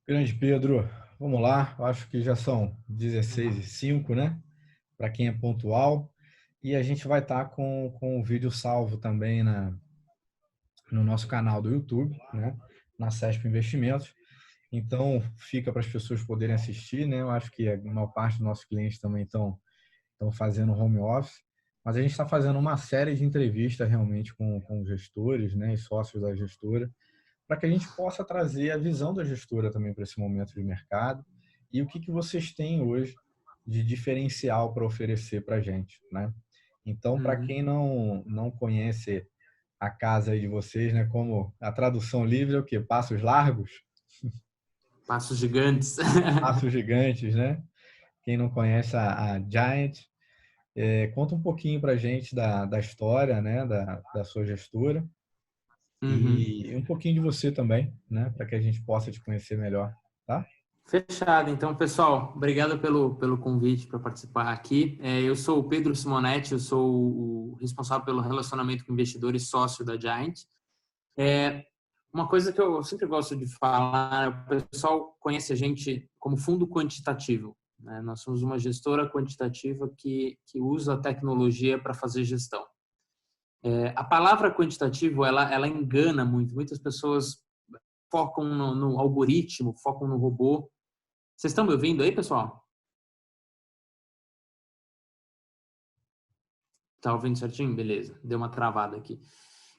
Grande Pedro, vamos lá. Eu acho que já são 16h05, né? Para quem é pontual. E a gente vai estar com o vídeo salvo também no nosso canal do YouTube, né? Na CESP Investimentos. Então, fica para as pessoas poderem assistir, né? Eu acho que a maior parte dos nossos clientes também estão fazendo home office. Mas a gente está fazendo uma série de entrevistas realmente com gestores, né? E sócios da gestora, para que a gente possa trazer a visão da gestora também para esse momento de mercado e o que vocês têm hoje de diferencial para oferecer para a gente, né? Então, para Uhum. quem não conhece a casa aí de vocês, né? Como a tradução livre é o quê? Passos largos, Passos gigantes. passos gigantes, né? Quem não conhece a Giant, conta um pouquinho para a gente da história, né? Da sua gestora Uhum. e um pouquinho de você também, né? Para que a gente possa te conhecer melhor, tá? Fechado. Então, pessoal, obrigado pelo convite para participar aqui. Eu sou o Pedro Simonetti, eu sou o responsável pelo relacionamento com investidores e sócio da Giant. Uma coisa que eu sempre gosto de falar, o pessoal conhece a gente como fundo quantitativo, né? Nós somos uma gestora quantitativa que usa a tecnologia para fazer gestão. A palavra quantitativo, ela engana muito. Muitas pessoas focam no algoritmo, focam no robô. Vocês estão me ouvindo aí, pessoal? Tá ouvindo certinho? Beleza. Deu uma travada aqui.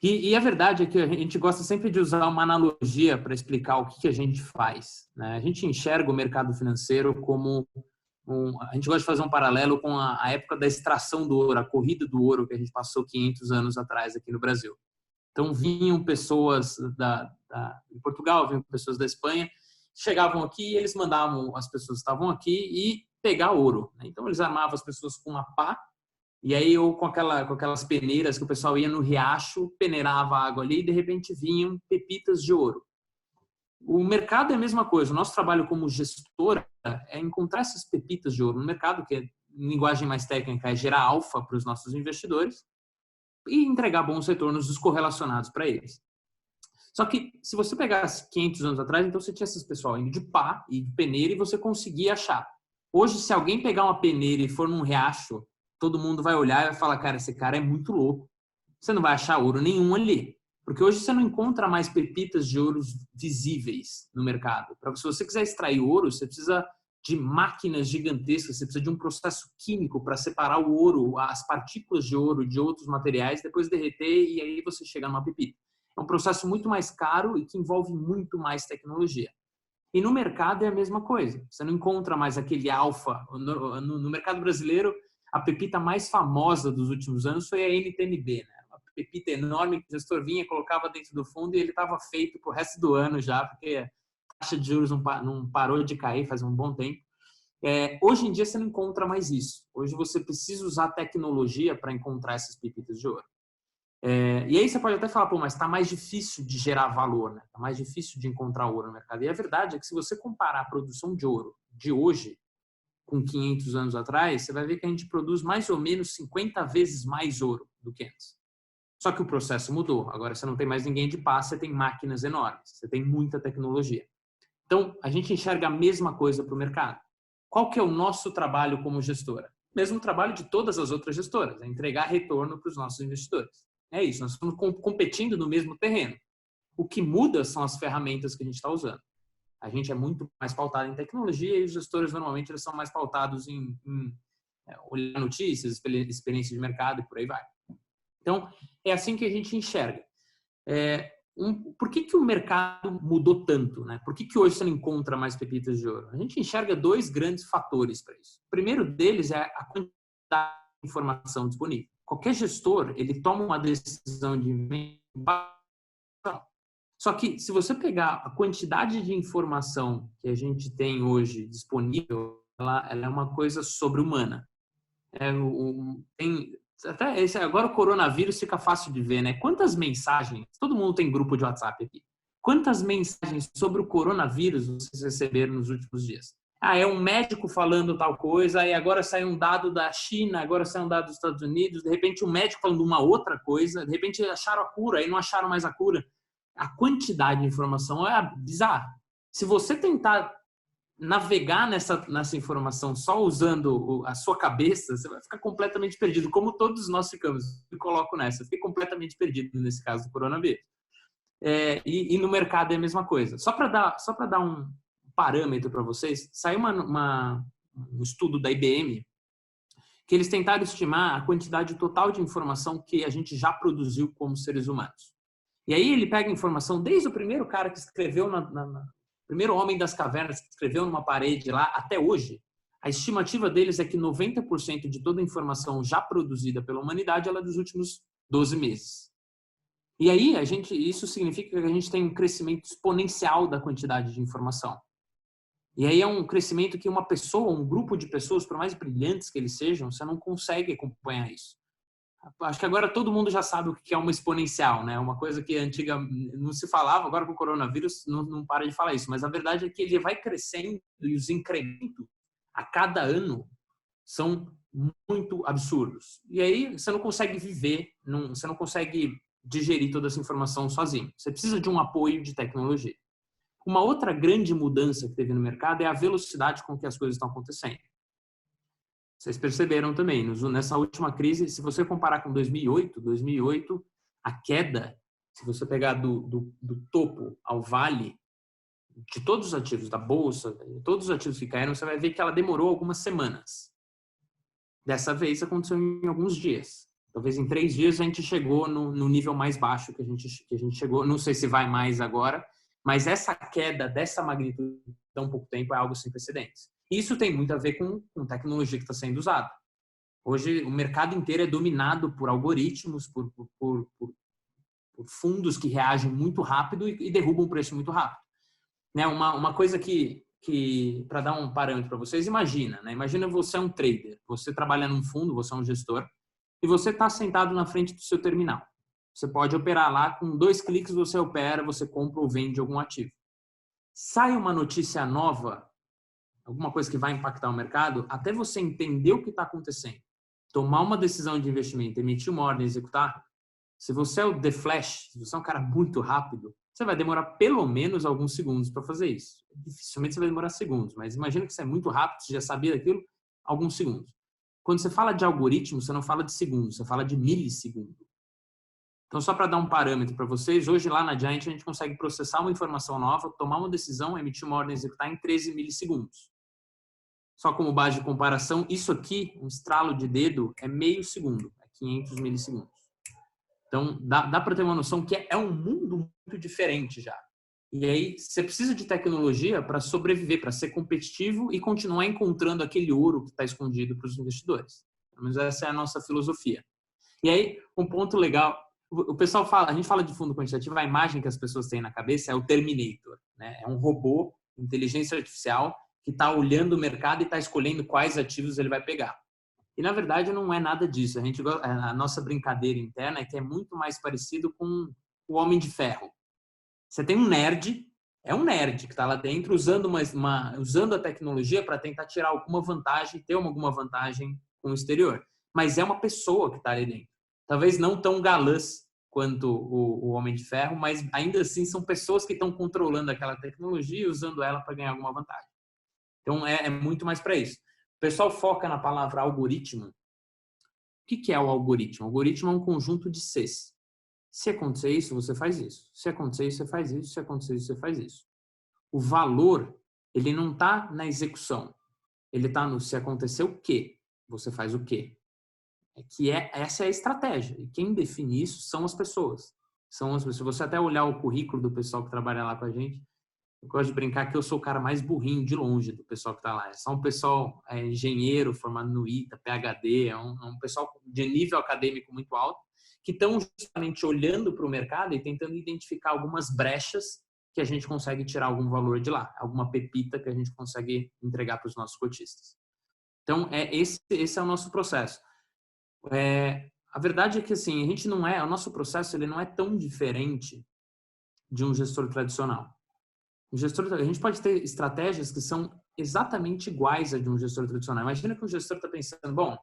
E a verdade é que a gente gosta sempre de usar uma analogia para explicar o que a gente faz, né? A gente enxerga o mercado financeiro como a gente gosta de fazer um paralelo com a época da extração do ouro, a corrida do ouro que a gente passou 500 anos atrás aqui no Brasil. Então, vinham pessoas de Portugal, vinham pessoas da Espanha, chegavam aqui e eles mandavam as pessoas que estavam aqui e pegar ouro, né? Então, eles armavam as pessoas com uma pá, e aí eu com aquelas peneiras que o pessoal ia no riacho, peneirava a água ali e de repente vinham pepitas de ouro. O mercado é a mesma coisa. O nosso trabalho como gestora é encontrar essas pepitas de ouro no mercado, que em linguagem mais técnica é gerar alfa para os nossos investidores e entregar bons retornos descorrelacionados para eles. Só que se você pegasse 500 anos atrás, então você tinha esses pessoal indo de pá e de peneira e você conseguia achar. Hoje, se alguém pegar uma peneira e for num riacho, todo mundo vai olhar e vai falar, cara, esse cara é muito louco. Você não vai achar ouro nenhum ali. Porque hoje você não encontra mais pepitas de ouro visíveis no mercado. Se você quiser extrair ouro, você precisa de máquinas gigantescas, você precisa de um processo químico para separar o ouro, as partículas de ouro de outros materiais, depois derreter e aí você chega numa pepita. É um processo muito mais caro e que envolve muito mais tecnologia. E no mercado é a mesma coisa. Você não encontra mais aquele alfa. No mercado brasileiro, a pepita mais famosa dos últimos anos foi a NTNB, né? Uma pepita enorme que o gestor vinha, colocava dentro do fundo e ele estava feito para o resto do ano já, porque a taxa de juros não parou de cair faz um bom tempo. Hoje em dia você não encontra mais isso. Hoje você precisa usar tecnologia para encontrar essas pepitas de ouro. E aí você pode até falar, pô, mas está mais difícil de gerar valor, né? Está mais difícil de encontrar ouro no mercado. E a verdade é que se você comparar a produção de ouro de hoje com 500 anos atrás, você vai ver que a gente produz mais ou menos 50 vezes mais ouro do que antes. Só que o processo mudou. Agora você não tem mais ninguém de pá, você tem máquinas enormes, você tem muita tecnologia. Então, a gente enxerga a mesma coisa para o mercado. Qual que é o nosso trabalho como gestora? Mesmo trabalho de todas as outras gestoras, é entregar retorno para os nossos investidores. É isso, nós estamos competindo no mesmo terreno. O que muda são as ferramentas que a gente está usando. A gente é muito mais pautado em tecnologia e os gestores normalmente eles são mais pautados em olhar notícias, experiência de mercado e por aí vai. Então, é assim que a gente enxerga. Por que o mercado mudou tanto, né? Por que hoje você não encontra mais pepitas de ouro? A gente enxerga dois grandes fatores para isso. O primeiro deles é a quantidade de informação disponível. Qualquer gestor, ele toma uma decisão de investimento. Só que se você pegar a quantidade de informação que a gente tem hoje disponível, ela é uma coisa sobre-humana. Até agora o coronavírus fica fácil de ver, né? Quantas mensagens, todo mundo tem grupo de WhatsApp aqui. Quantas mensagens sobre o coronavírus vocês receberam nos últimos dias? É um médico falando tal coisa, e agora sai um dado da China, agora sai um dado dos Estados Unidos, de repente um médico falando uma outra coisa, de repente acharam a cura, aí não acharam mais a cura. A quantidade de informação é bizarra. Se você tentar navegar nessa informação só usando a sua cabeça, você vai ficar completamente perdido, como todos nós ficamos. Eu coloco nessa, eu fiquei completamente perdido nesse caso do coronavírus. E no mercado é a mesma coisa. Só para dar um parâmetro para vocês, saiu um estudo da IBM que eles tentaram estimar a quantidade total de informação que a gente já produziu como seres humanos. E aí ele pega informação desde o primeiro cara que escreveu, primeiro homem das cavernas que escreveu numa parede lá, até hoje. A estimativa deles é que 90% de toda a informação já produzida pela humanidade ela é dos últimos 12 meses. E aí, isso significa que a gente tem um crescimento exponencial da quantidade de informação. E aí é um crescimento que uma pessoa, um grupo de pessoas, por mais brilhantes que eles sejam, você não consegue acompanhar isso. Acho que agora todo mundo já sabe o que é uma exponencial, né? Uma coisa que antiga não se falava, agora com o coronavírus não para de falar isso. Mas a verdade é que ele vai crescendo e os incrementos a cada ano são muito absurdos. E aí você não consegue viver, você não consegue digerir toda essa informação sozinho. Você precisa de um apoio de tecnologia. Uma outra grande mudança que teve no mercado é a velocidade com que as coisas estão acontecendo. Vocês perceberam também, nessa última crise, se você comparar com 2008, a queda, se você pegar do topo ao vale, de todos os ativos da bolsa, todos os ativos que caíram, você vai ver que ela demorou algumas semanas. Dessa vez aconteceu em alguns dias. Talvez em 3 dias a gente chegou no nível mais baixo que a gente chegou. Não sei se vai mais agora, mas essa queda dessa magnitude em tão pouco tempo é algo sem precedentes. Isso tem muito a ver com tecnologia que está sendo usada. Hoje o mercado inteiro é dominado por algoritmos, por fundos que reagem muito rápido e derrubam o preço muito rápido. Né? Uma coisa que para dar um parâmetro para vocês, imagina você é um trader, você trabalha num fundo, você é um gestor, e você está sentado na frente do seu terminal. Você pode operar lá, com 2 cliques você opera, você compra ou vende algum ativo. Sai uma notícia nova, alguma coisa que vai impactar o mercado, até você entender o que está acontecendo, tomar uma decisão de investimento, emitir uma ordem e executar, se você é o The Flash, se você é um cara muito rápido, você vai demorar pelo menos alguns segundos para fazer isso. Dificilmente você vai demorar segundos, mas imagina que você é muito rápido, você já sabia daquilo, alguns segundos. Quando você fala de algoritmo, você não fala de segundos, você fala de milissegundo. Então, só para dar um parâmetro para vocês, hoje lá na Giant a gente consegue processar uma informação nova, tomar uma decisão, emitir uma ordem e executar em 13 milissegundos. Só como base de comparação, isso aqui, um estralo de dedo, é meio segundo, é 500 milissegundos. Então, dá para ter uma noção que é um mundo muito diferente já. E aí, você precisa de tecnologia para sobreviver, para ser competitivo e continuar encontrando aquele ouro que está escondido para os investidores. Pelo menos essa é a nossa filosofia. E aí, um ponto legal, o pessoal fala, a gente fala de fundo quantitativo, a imagem que as pessoas têm na cabeça é o Terminator, né? É um robô, inteligência artificial, que está olhando o mercado e está escolhendo quais ativos ele vai pegar. E, na verdade, não é nada disso. A nossa brincadeira interna é que é muito mais parecido com o Homem de Ferro. Você tem um nerd, é um nerd que está lá dentro usando a tecnologia para tentar tirar alguma vantagem, ter alguma vantagem com o exterior. Mas é uma pessoa que está ali dentro. Talvez não tão galãs quanto o Homem de Ferro, mas ainda assim são pessoas que estão controlando aquela tecnologia e usando ela para ganhar alguma vantagem. Então, é muito mais para isso. O pessoal foca na palavra algoritmo. O que é o algoritmo? O algoritmo é um conjunto de Cs. Se acontecer isso, você faz isso. Se acontecer isso, você faz isso. Se acontecer isso, você faz isso. O valor, ele não está na execução. Ele está no se acontecer o quê, você faz o quê. Essa é a estratégia. E quem define isso são as pessoas. Se você até olhar o currículo do pessoal que trabalha lá com a gente, eu gosto de brincar que eu sou o cara mais burrinho de longe do pessoal que está lá. É só um pessoal engenheiro, formado no ITA, PhD, é um pessoal de nível acadêmico muito alto, que estão justamente olhando para o mercado e tentando identificar algumas brechas que a gente consegue tirar algum valor de lá, alguma pepita que a gente consegue entregar para os nossos cotistas. Então, esse é o nosso processo. A verdade é que assim, o nosso processo ele não é tão diferente de um gestor tradicional. A gente pode ter estratégias que são exatamente iguais a de um gestor tradicional. Imagina que um gestor está pensando, bom,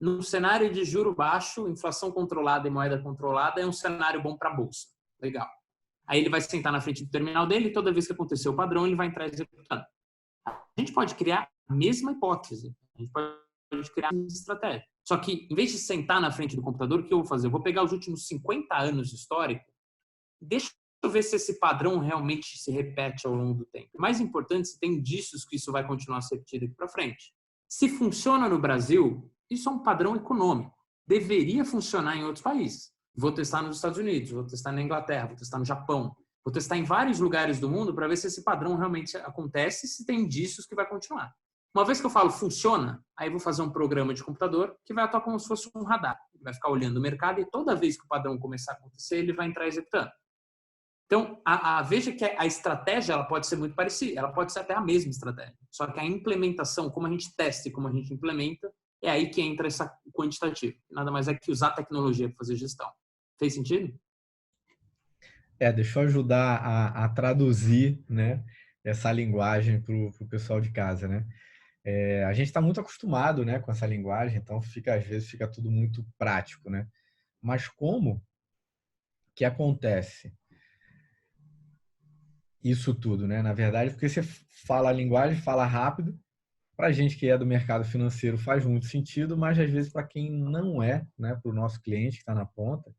num cenário de juro baixo, inflação controlada e moeda controlada é um cenário bom para a bolsa. Legal. Aí ele vai sentar na frente do terminal dele e toda vez que acontecer o padrão, ele vai entrar executando. A gente pode criar a mesma hipótese. A gente pode criar a mesma estratégia. Só que, em vez de sentar na frente do computador, o que eu vou fazer? Eu vou pegar os últimos 50 anos de histórico, deixa eu ver se esse padrão realmente se repete ao longo do tempo. O mais importante, se tem indícios que isso vai continuar a ser repetido aqui para frente. Se funciona no Brasil, isso é um padrão econômico. Deveria funcionar em outros países. Vou testar nos Estados Unidos, vou testar na Inglaterra, vou testar no Japão, vou testar em vários lugares do mundo para ver se esse padrão realmente acontece e se tem indícios que vai continuar. Uma vez que eu falo funciona, aí vou fazer um programa de computador que vai atuar como se fosse um radar. Ele vai ficar olhando o mercado e toda vez que o padrão começar a acontecer, ele vai entrar executando. Então, veja que a estratégia ela pode ser muito parecida, ela pode ser até a mesma estratégia. Só que a implementação, como a gente testa e como a gente implementa, é aí que entra essa quantitativa. Nada mais é que usar tecnologia para fazer gestão. Fez sentido? Deixa eu ajudar a traduzir, né, essa linguagem para o pessoal de casa, né? A gente está muito acostumado, né, com essa linguagem, então às vezes fica tudo muito prático, né? Mas como que acontece isso tudo, né? Na verdade, porque você fala a linguagem, fala rápido, para a gente que é do mercado financeiro faz muito sentido, mas às vezes para quem não é, né, para o nosso cliente que está na ponta,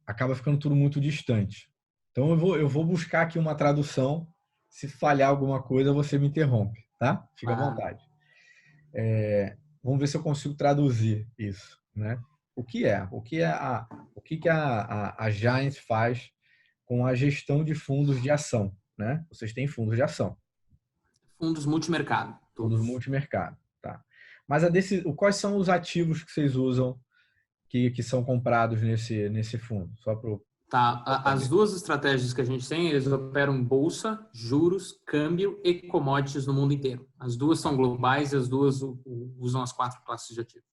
acaba ficando tudo muito distante. Então eu vou buscar aqui uma tradução. Se falhar alguma coisa, você me interrompe, tá? Fica à vontade. Vamos ver se eu consigo traduzir isso, né? O que a Giant faz com a gestão de fundos de ação, né? Vocês têm fundos de ação. Fundos multimercado. Fundos multimercado, tá? Mas quais são os ativos que vocês usam que são comprados nesse fundo? Só para Tá, as duas estratégias que a gente tem, eles operam bolsa, juros, câmbio e commodities no mundo inteiro. As duas são globais e as duas usam as 4 classes de ativos.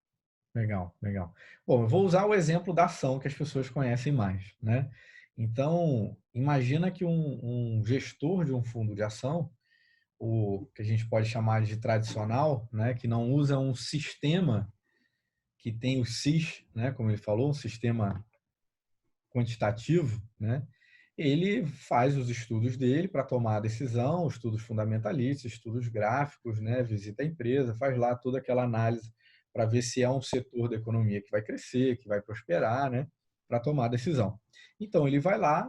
Legal, legal. Bom, eu vou usar o exemplo da ação que as pessoas conhecem mais, né? Então, imagina que um gestor de um fundo de ação, o que a gente pode chamar de tradicional, né, que não usa um sistema que tem o SIS, né, como ele falou, um sistema quantitativo, né? Ele faz os estudos dele para tomar a decisão, estudos fundamentalistas, estudos gráficos, né? Visita a empresa, faz lá toda aquela análise para ver se é um setor da economia que vai crescer, que vai prosperar, né? Para tomar a decisão. Então ele vai lá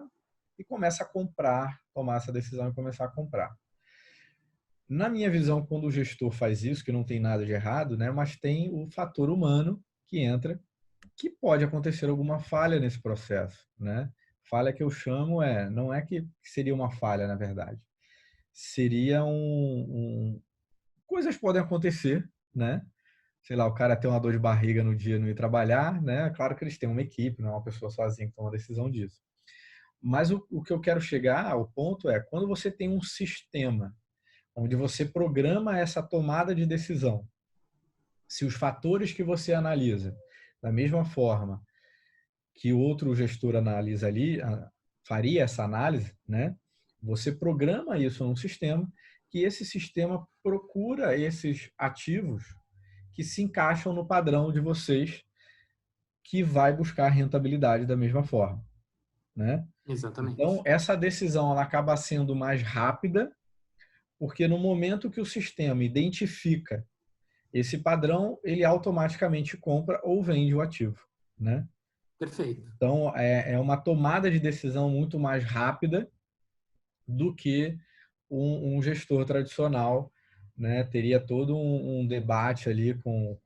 e começa a comprar, tomar essa decisão e começar a comprar. Na minha visão, quando o gestor faz isso, que não tem nada de errado, né? Mas tem o fator humano que entra, que pode acontecer alguma falha nesse processo, né? Falha que eu chamo não é que seria uma falha, na verdade. Seria coisas podem acontecer, né? Sei lá, o cara tem uma dor de barriga no dia, não ir trabalhar, né? Claro que eles têm uma equipe, não é uma pessoa sozinha que toma a decisão disso. Mas o que eu quero chegar ao ponto é, quando você tem um sistema onde você programa essa tomada de decisão, se os fatores que você analisa, da mesma forma que o outro gestor analisa ali, faria essa análise, né? Você programa isso num sistema, que esse sistema procura esses ativos que se encaixam no padrão de vocês, que vai buscar rentabilidade da mesma forma, né? Exatamente. Então, essa decisão ela acaba sendo mais rápida, porque no momento que o sistema identifica esse padrão, ele automaticamente compra ou vende o ativo, né? Perfeito. Então, é uma tomada de decisão muito mais rápida do que um gestor tradicional, né? Teria todo um debate ali com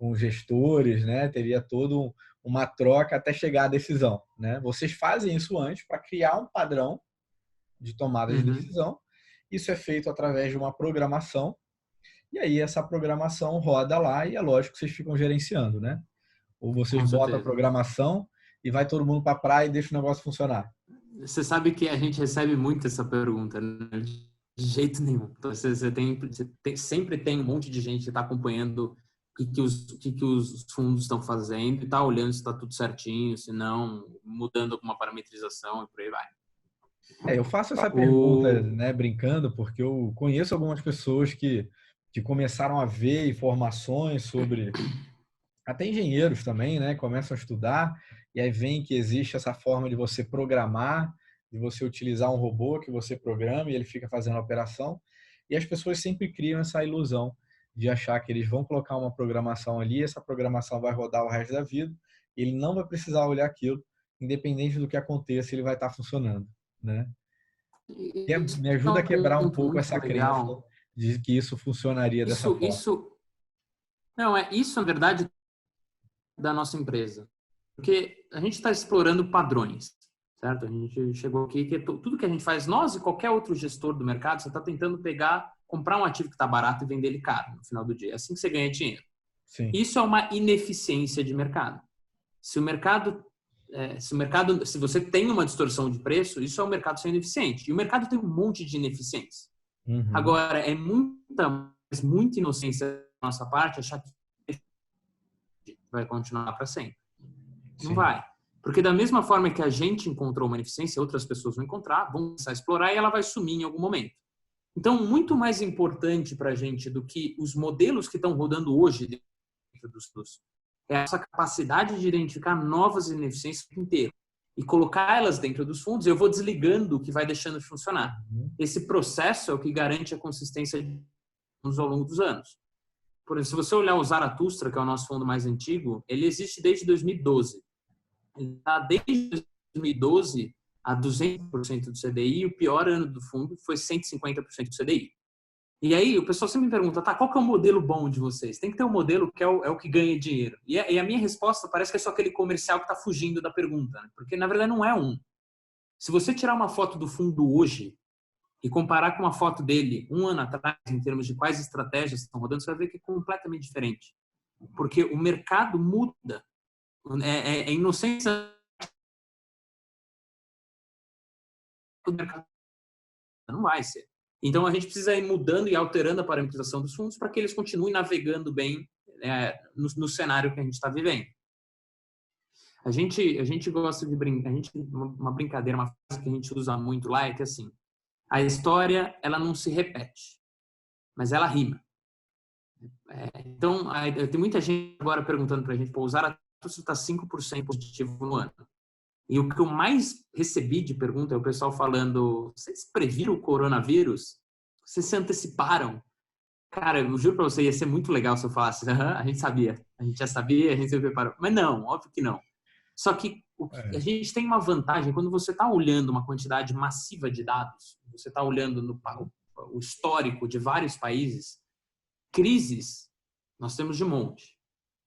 os gestores, né? Teria toda uma troca até chegar à decisão, né? Vocês fazem isso antes para criar um padrão de tomada de decisão. Isso é feito através de uma programação, e aí essa programação roda lá e é lógico que vocês ficam gerenciando, né? Ou vocês Com botam a certeza. programação e vai todo mundo para a praia e deixa o negócio funcionar. Você sabe que a gente recebe muito essa pergunta, né? De jeito nenhum. Então, você sempre tem um monte de gente que está acompanhando o que os fundos estão fazendo e está olhando se está tudo certinho, se não, mudando alguma parametrização e por aí vai. Eu faço essa pergunta, né, brincando, porque eu conheço algumas pessoas que começaram a ver informações sobre, até engenheiros também, né, começam a estudar e aí vem que existe essa forma de você programar, de você utilizar um robô que você programa e ele fica fazendo a operação, e as pessoas sempre criam essa ilusão de achar que eles vão colocar uma programação ali, essa programação vai rodar o resto da vida, e ele não vai precisar olhar aquilo, independente do que aconteça, ele vai estar funcionando, né? E Isso me é ajuda a um quebrar um ponto pouco muito essa crença legal. de que isso funcionaria dessa Isso, forma. isso, não, isso, na verdade, da nossa empresa. Porque a gente está explorando padrões, certo? A gente chegou aqui que tudo que a gente faz, nós e qualquer outro gestor do mercado, você está tentando comprar um ativo que está barato e vender ele caro no final do dia. É assim que você ganha dinheiro. Sim. Isso é uma ineficiência de mercado. Se o mercado, se você tem uma distorção de preço, isso é o mercado sendo ineficiente. E o mercado tem um monte de ineficiências. Uhum. Agora, é muita inocência da nossa parte achar que vai continuar para sempre. Não Sim. vai. Porque da mesma forma que a gente encontrou uma ineficiência, outras pessoas vão encontrar, vão começar a explorar e ela vai sumir em algum momento. Então, muito mais importante para a gente do que os modelos que estão rodando hoje dentro dos fundos é a nossa capacidade de identificar novas ineficiências o tempo inteiro e colocar elas dentro dos fundos. Eu vou desligando o que vai deixando de funcionar. Uhum. Esse processo é o que garante a consistência de fundos ao longo dos anos. Por exemplo, se você olhar o Zaratustra, que é o nosso fundo mais antigo, ele existe desde 2012. Ele está desde 2012 a 200% do CDI, e o pior ano do fundo foi 150% do CDI. E aí o pessoal sempre me pergunta, tá, qual que é o modelo bom de vocês? Tem que ter um modelo que é o que ganha dinheiro. E a minha resposta parece que é só aquele comercial que está fugindo da pergunta, né? Porque na verdade não é um. Se você tirar uma foto do fundo hoje e comparar com uma foto dele um ano atrás, em termos de quais estratégias estão rodando, você vai ver que é completamente diferente. Porque o mercado muda. É inocência do mercado. Não vai ser. Então, a gente precisa ir mudando e alterando a parametrização dos fundos para que eles continuem navegando bem no cenário que a gente está vivendo. A gente gosta de brincar, uma brincadeira, uma frase que a gente usa muito lá é que assim, a história ela não se repete, mas ela rima. Então, tem muita gente agora perguntando para a gente, usar a está 5% positivo no ano. E o que eu mais recebi de pergunta é o pessoal falando, vocês previram o coronavírus? Vocês se anteciparam? Cara, eu juro para você, ia ser muito legal se eu falasse, a gente sabia, a gente já sabia, a gente se preparou. Mas não, óbvio que não. Só que a É. gente tem uma vantagem, quando você está olhando uma quantidade massiva de dados, você está olhando o histórico de vários países, crises, nós temos de monte.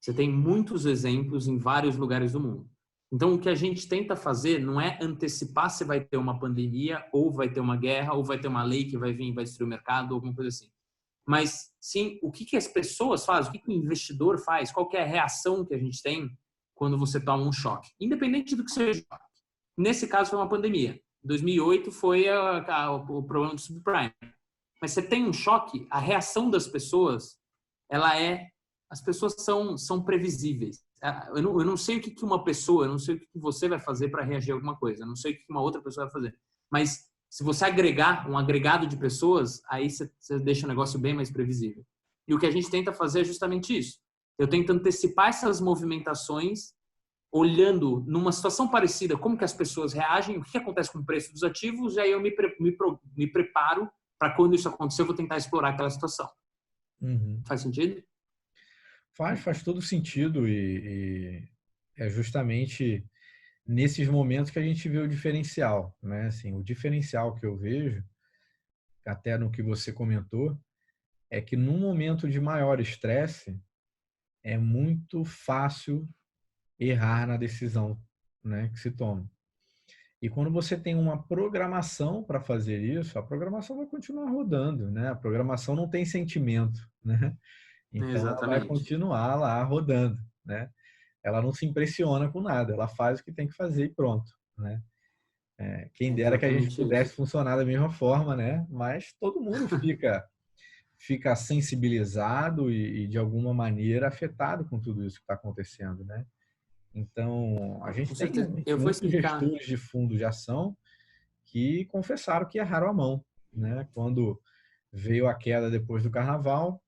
Você tem muitos exemplos em vários lugares do mundo. Então, o que a gente tenta fazer não é antecipar se vai ter uma pandemia, ou vai ter uma guerra, ou vai ter uma lei que vai vir e vai destruir o mercado, ou alguma coisa assim. Mas, sim, o que as pessoas fazem, o que o investidor faz, qual que é a reação que a gente tem quando você toma um choque. Independente do que seja. Nesse caso, foi uma pandemia. Em 2008 foi o problema do subprime. Mas você tem um choque, a reação das pessoas, as pessoas são previsíveis. Eu não sei o que uma pessoa, eu não sei o que você vai fazer para reagir a alguma coisa, eu não sei o que uma outra pessoa vai fazer. Mas se você agregar um agregado de pessoas, aí você deixa o negócio bem mais previsível. E o que a gente tenta fazer é justamente isso. Eu tento antecipar essas movimentações, olhando numa situação parecida, como que as pessoas reagem, o que acontece com o preço dos ativos, e aí eu me preparo para quando isso acontecer, eu vou tentar explorar aquela situação. Uhum. Faz sentido? Faz todo sentido e é justamente nesses momentos que a gente vê o diferencial, né? Assim, o diferencial que eu vejo, até no que você comentou, é que num momento de maior estresse é muito fácil errar na decisão, né, que se toma. E quando você tem uma programação para fazer isso, a programação vai continuar rodando, né? A programação não tem sentimento, né? Então ela vai Exatamente. continuar lá rodando, né? Ela não se impressiona com nada, ela faz o que tem que fazer e pronto, né? Quem É dera que a gente exatamente pudesse isso. funcionar da mesma forma, né? Mas todo mundo fica sensibilizado e de alguma maneira afetado com tudo isso que está acontecendo, né? Então, a Com gente tem certeza. Eu vou muitos explicar. gestores de fundo de ação que confessaram que erraram a mão, né? Quando veio a queda depois do carnaval,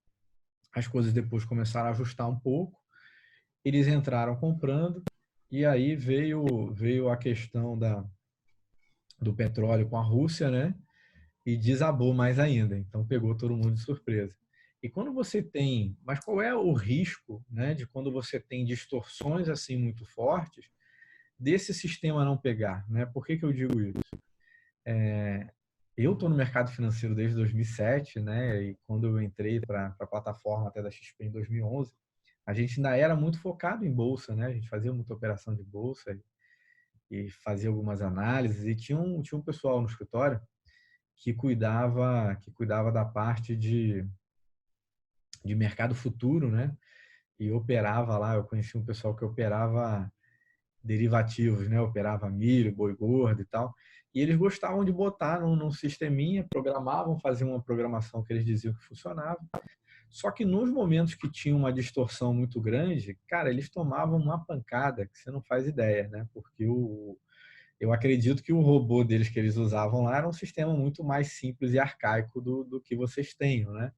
as coisas depois começaram a ajustar um pouco, eles entraram comprando E aí veio a questão do petróleo com a Rússia, né? E desabou mais ainda. Então pegou todo mundo de surpresa. E quando você tem, mas qual é o risco, né, de quando você tem distorções assim muito fortes desse sistema não pegar, né? Por que que eu digo isso? Eu estou no mercado financeiro desde 2007, né? E quando eu entrei para a plataforma até da XP em 2011, a gente ainda era muito focado em bolsa, né? A gente fazia muita operação de bolsa e fazia algumas análises e tinha um pessoal no escritório que cuidava da parte de mercado futuro, né? E operava lá, eu conheci um pessoal que operava derivativos, né? Operava milho, boi gordo e tal. E eles gostavam de botar num sisteminha, programavam, faziam uma programação que eles diziam que funcionava. Só que nos momentos que tinha uma distorção muito grande, cara, eles tomavam uma pancada que você não faz ideia, né? Porque eu acredito que o robô deles que eles usavam lá era um sistema muito mais simples e arcaico do que vocês tenham, né?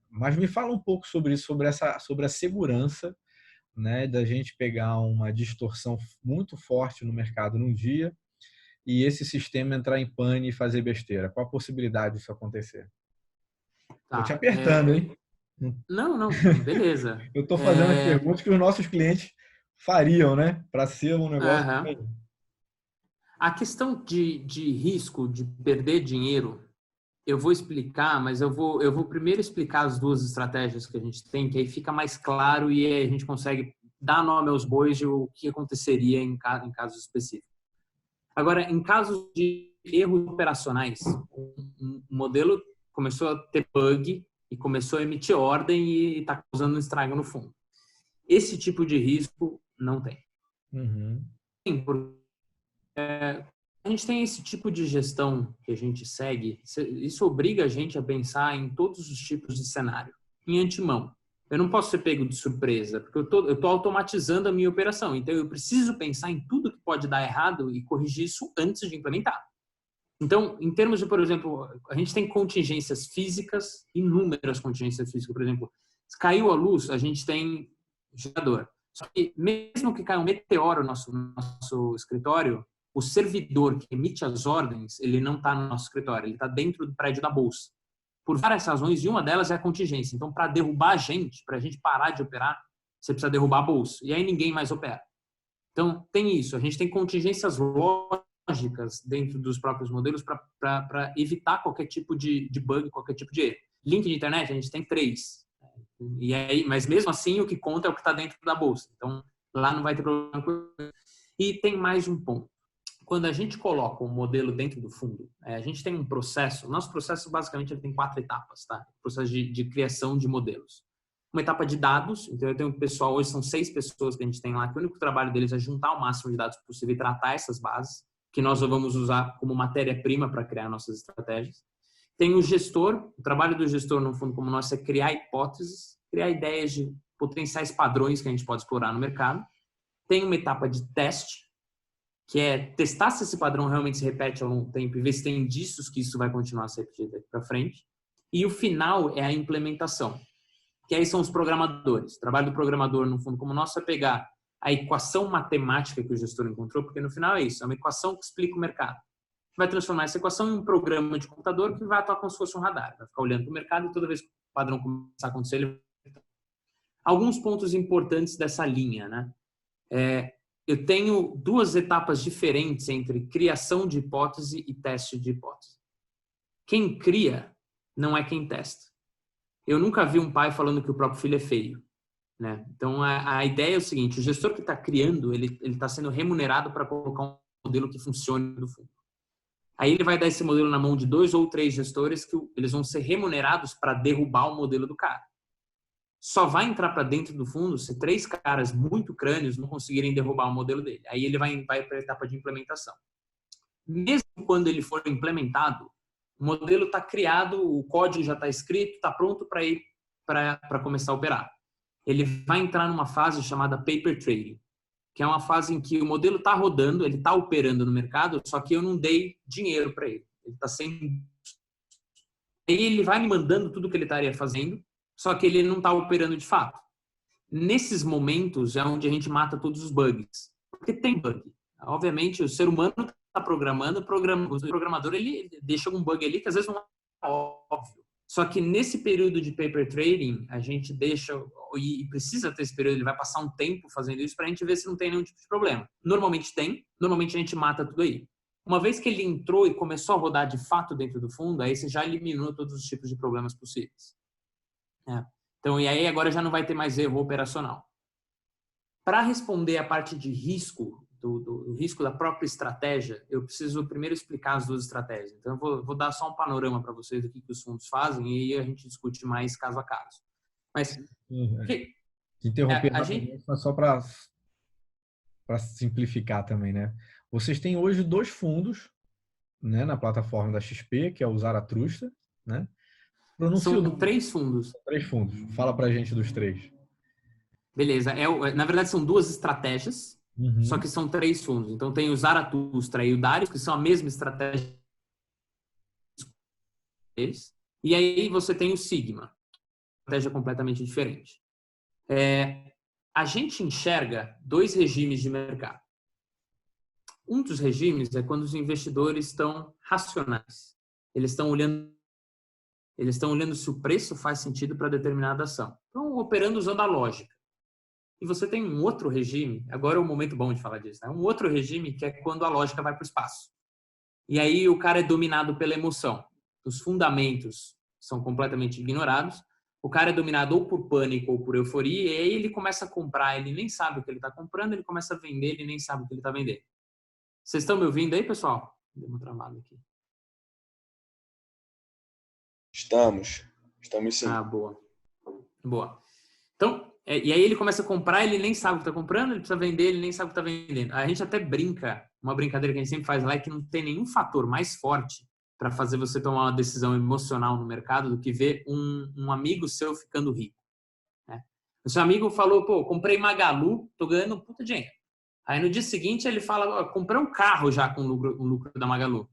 Mas me fala um pouco sobre isso, sobre a segurança, né, da gente pegar uma distorção muito forte no mercado num dia e esse sistema entrar em pane e fazer besteira. Qual a possibilidade disso acontecer? Tô te Tá. apertando, hein? Não, não, beleza. Eu tô fazendo as perguntas que os nossos clientes fariam, né? Para ser um negócio. Aham. A questão de risco de perder dinheiro, eu vou explicar, mas eu vou primeiro explicar as duas estratégias que a gente tem, que aí fica mais claro e aí a gente consegue dar nome aos bois de o que aconteceria em casos específicos. Agora, em casos de erros operacionais, o modelo começou a ter bug e começou a emitir ordem e está causando um estrago no fundo. Esse tipo de risco não tem. Uhum. Sim, porque a gente tem esse tipo de gestão que a gente segue, isso obriga a gente a pensar em todos os tipos de cenário, em antemão. Eu não posso ser pego de surpresa, porque eu tô automatizando a minha operação. Então, eu preciso pensar em tudo que pode dar errado e corrigir isso antes de implementar. Então, em termos de, por exemplo, a gente tem contingências físicas, inúmeras contingências físicas. Por exemplo, se caiu a luz, a gente tem gerador. Só que mesmo que caia um meteoro no nosso escritório, o servidor que emite as ordens, ele não está no nosso escritório, ele está dentro do prédio da bolsa. Por várias razões, e uma delas é a contingência. Então, para derrubar a gente, para a gente parar de operar, você precisa derrubar a bolsa. E aí ninguém mais opera. Então, tem isso. A gente tem contingências lógicas dentro dos próprios modelos para evitar qualquer tipo de bug, qualquer tipo de erro. Link de internet, a gente tem 3. E aí, mas mesmo assim, o que conta é o que está dentro da bolsa. Então, lá não vai ter problema. E tem mais um ponto. Quando a gente coloca um modelo dentro do fundo, a gente tem um processo. Nosso processo, basicamente, ele tem 4 etapas, tá? Processo de criação de modelos. Uma etapa de dados. Então, eu tenho um pessoal, hoje são 6 pessoas que a gente tem lá, que o único trabalho deles é juntar o máximo de dados possível e tratar essas bases, que nós vamos usar como matéria-prima para criar nossas estratégias. Tem o gestor. O trabalho do gestor, no fundo, como nosso, é criar hipóteses, criar ideias de potenciais padrões que a gente pode explorar no mercado. Tem uma etapa de teste, que é testar se esse padrão realmente se repete ao longo do tempo e ver se tem indícios que isso vai continuar a se repetir daqui para frente. E o final é a implementação, que aí são os programadores. O trabalho do programador, no fundo, como nosso, é pegar a equação matemática que o gestor encontrou, porque no final é isso, é uma equação que explica o mercado. Vai transformar essa equação em um programa de computador que vai atuar como se fosse um radar. Vai ficar olhando para o mercado e toda vez que o padrão começar a acontecer, ele... Alguns pontos importantes dessa linha, né? Eu tenho 2 etapas diferentes entre criação de hipótese e teste de hipótese. Quem cria não é quem testa. Eu nunca vi um pai falando que o próprio filho é feio, né? Então, a ideia é o seguinte, o gestor que está criando, ele está sendo remunerado para colocar um modelo que funcione no fundo. Aí ele vai dar esse modelo na mão de 2 ou 3 gestores que eles vão ser remunerados para derrubar o modelo do cara. Só vai entrar para dentro do fundo se 3 caras muito crânios não conseguirem derrubar o modelo dele. Aí ele vai para a etapa de implementação. Mesmo quando ele for implementado, o modelo está criado, o código já está escrito, está pronto para ir para começar a operar. Ele vai entrar numa fase chamada paper trading, que é uma fase em que o modelo está rodando, ele está operando no mercado, só que eu não dei dinheiro para ele. Ele está sem... Aí ele vai me mandando tudo que ele estaria fazendo, só que ele não está operando de fato. Nesses momentos é onde a gente mata todos os bugs. Porque tem bug. Obviamente, o ser humano está programando, o programador ele deixa algum bug ali que às vezes não é óbvio. Só que nesse período de paper trading, a gente deixa, e precisa ter esse período, ele vai passar um tempo fazendo isso para a gente ver se não tem nenhum tipo de problema. Normalmente tem, normalmente a gente mata tudo aí. Uma vez que ele entrou e começou a rodar de fato dentro do fundo, aí você já eliminou todos os tipos de problemas possíveis. Então, e aí agora já não vai ter mais erro operacional. Para responder a parte de risco, do risco da própria estratégia, eu preciso primeiro explicar as duas estratégias. Então, eu vou dar só um panorama para vocês do que os fundos fazem e aí a gente discute mais caso a caso. Mas, interromper rapidamente, mas só para simplificar também, né? Vocês têm hoje 2 fundos, né, na plataforma da XP, que é o Zaratustra, né? São 3 fundos. 3 fundos. Fala pra gente dos 3. Beleza. Na verdade, são 2 estratégias, só que são 3 fundos. Então, tem o Zaratustra e o Darius, que são a mesma estratégia deles. E aí você tem o Sigma, estratégia completamente diferente. A gente enxerga 2 regimes de mercado. Um dos regimes é quando os investidores estão racionais. Eles estão olhando se o preço faz sentido para determinada ação. Então, operando usando a lógica. E você tem um outro regime, agora é o momento bom de falar disso, né? Um outro regime que é quando a lógica vai para o espaço. E aí o cara é dominado pela emoção. Os fundamentos são completamente ignorados. O cara é dominado ou por pânico ou por euforia, e aí ele começa a comprar, ele nem sabe o que ele está comprando, ele começa a vender, ele nem sabe o que ele está vendendo. Vocês estão me ouvindo aí, pessoal? Deu uma travada aqui. Estamos sim. Ah, boa. Então, e aí ele começa a comprar, ele nem sabe o que está comprando, ele precisa vender, ele nem sabe o que está vendendo. A gente até brinca, uma brincadeira que a gente sempre faz lá é que não tem nenhum fator mais forte para fazer você tomar uma decisão emocional no mercado do que ver um amigo seu ficando rico. Né? O seu amigo falou, pô, comprei Magalu, tô ganhando um puta dinheiro. Aí no dia seguinte ele fala, comprei um carro já com o lucro da Magalu.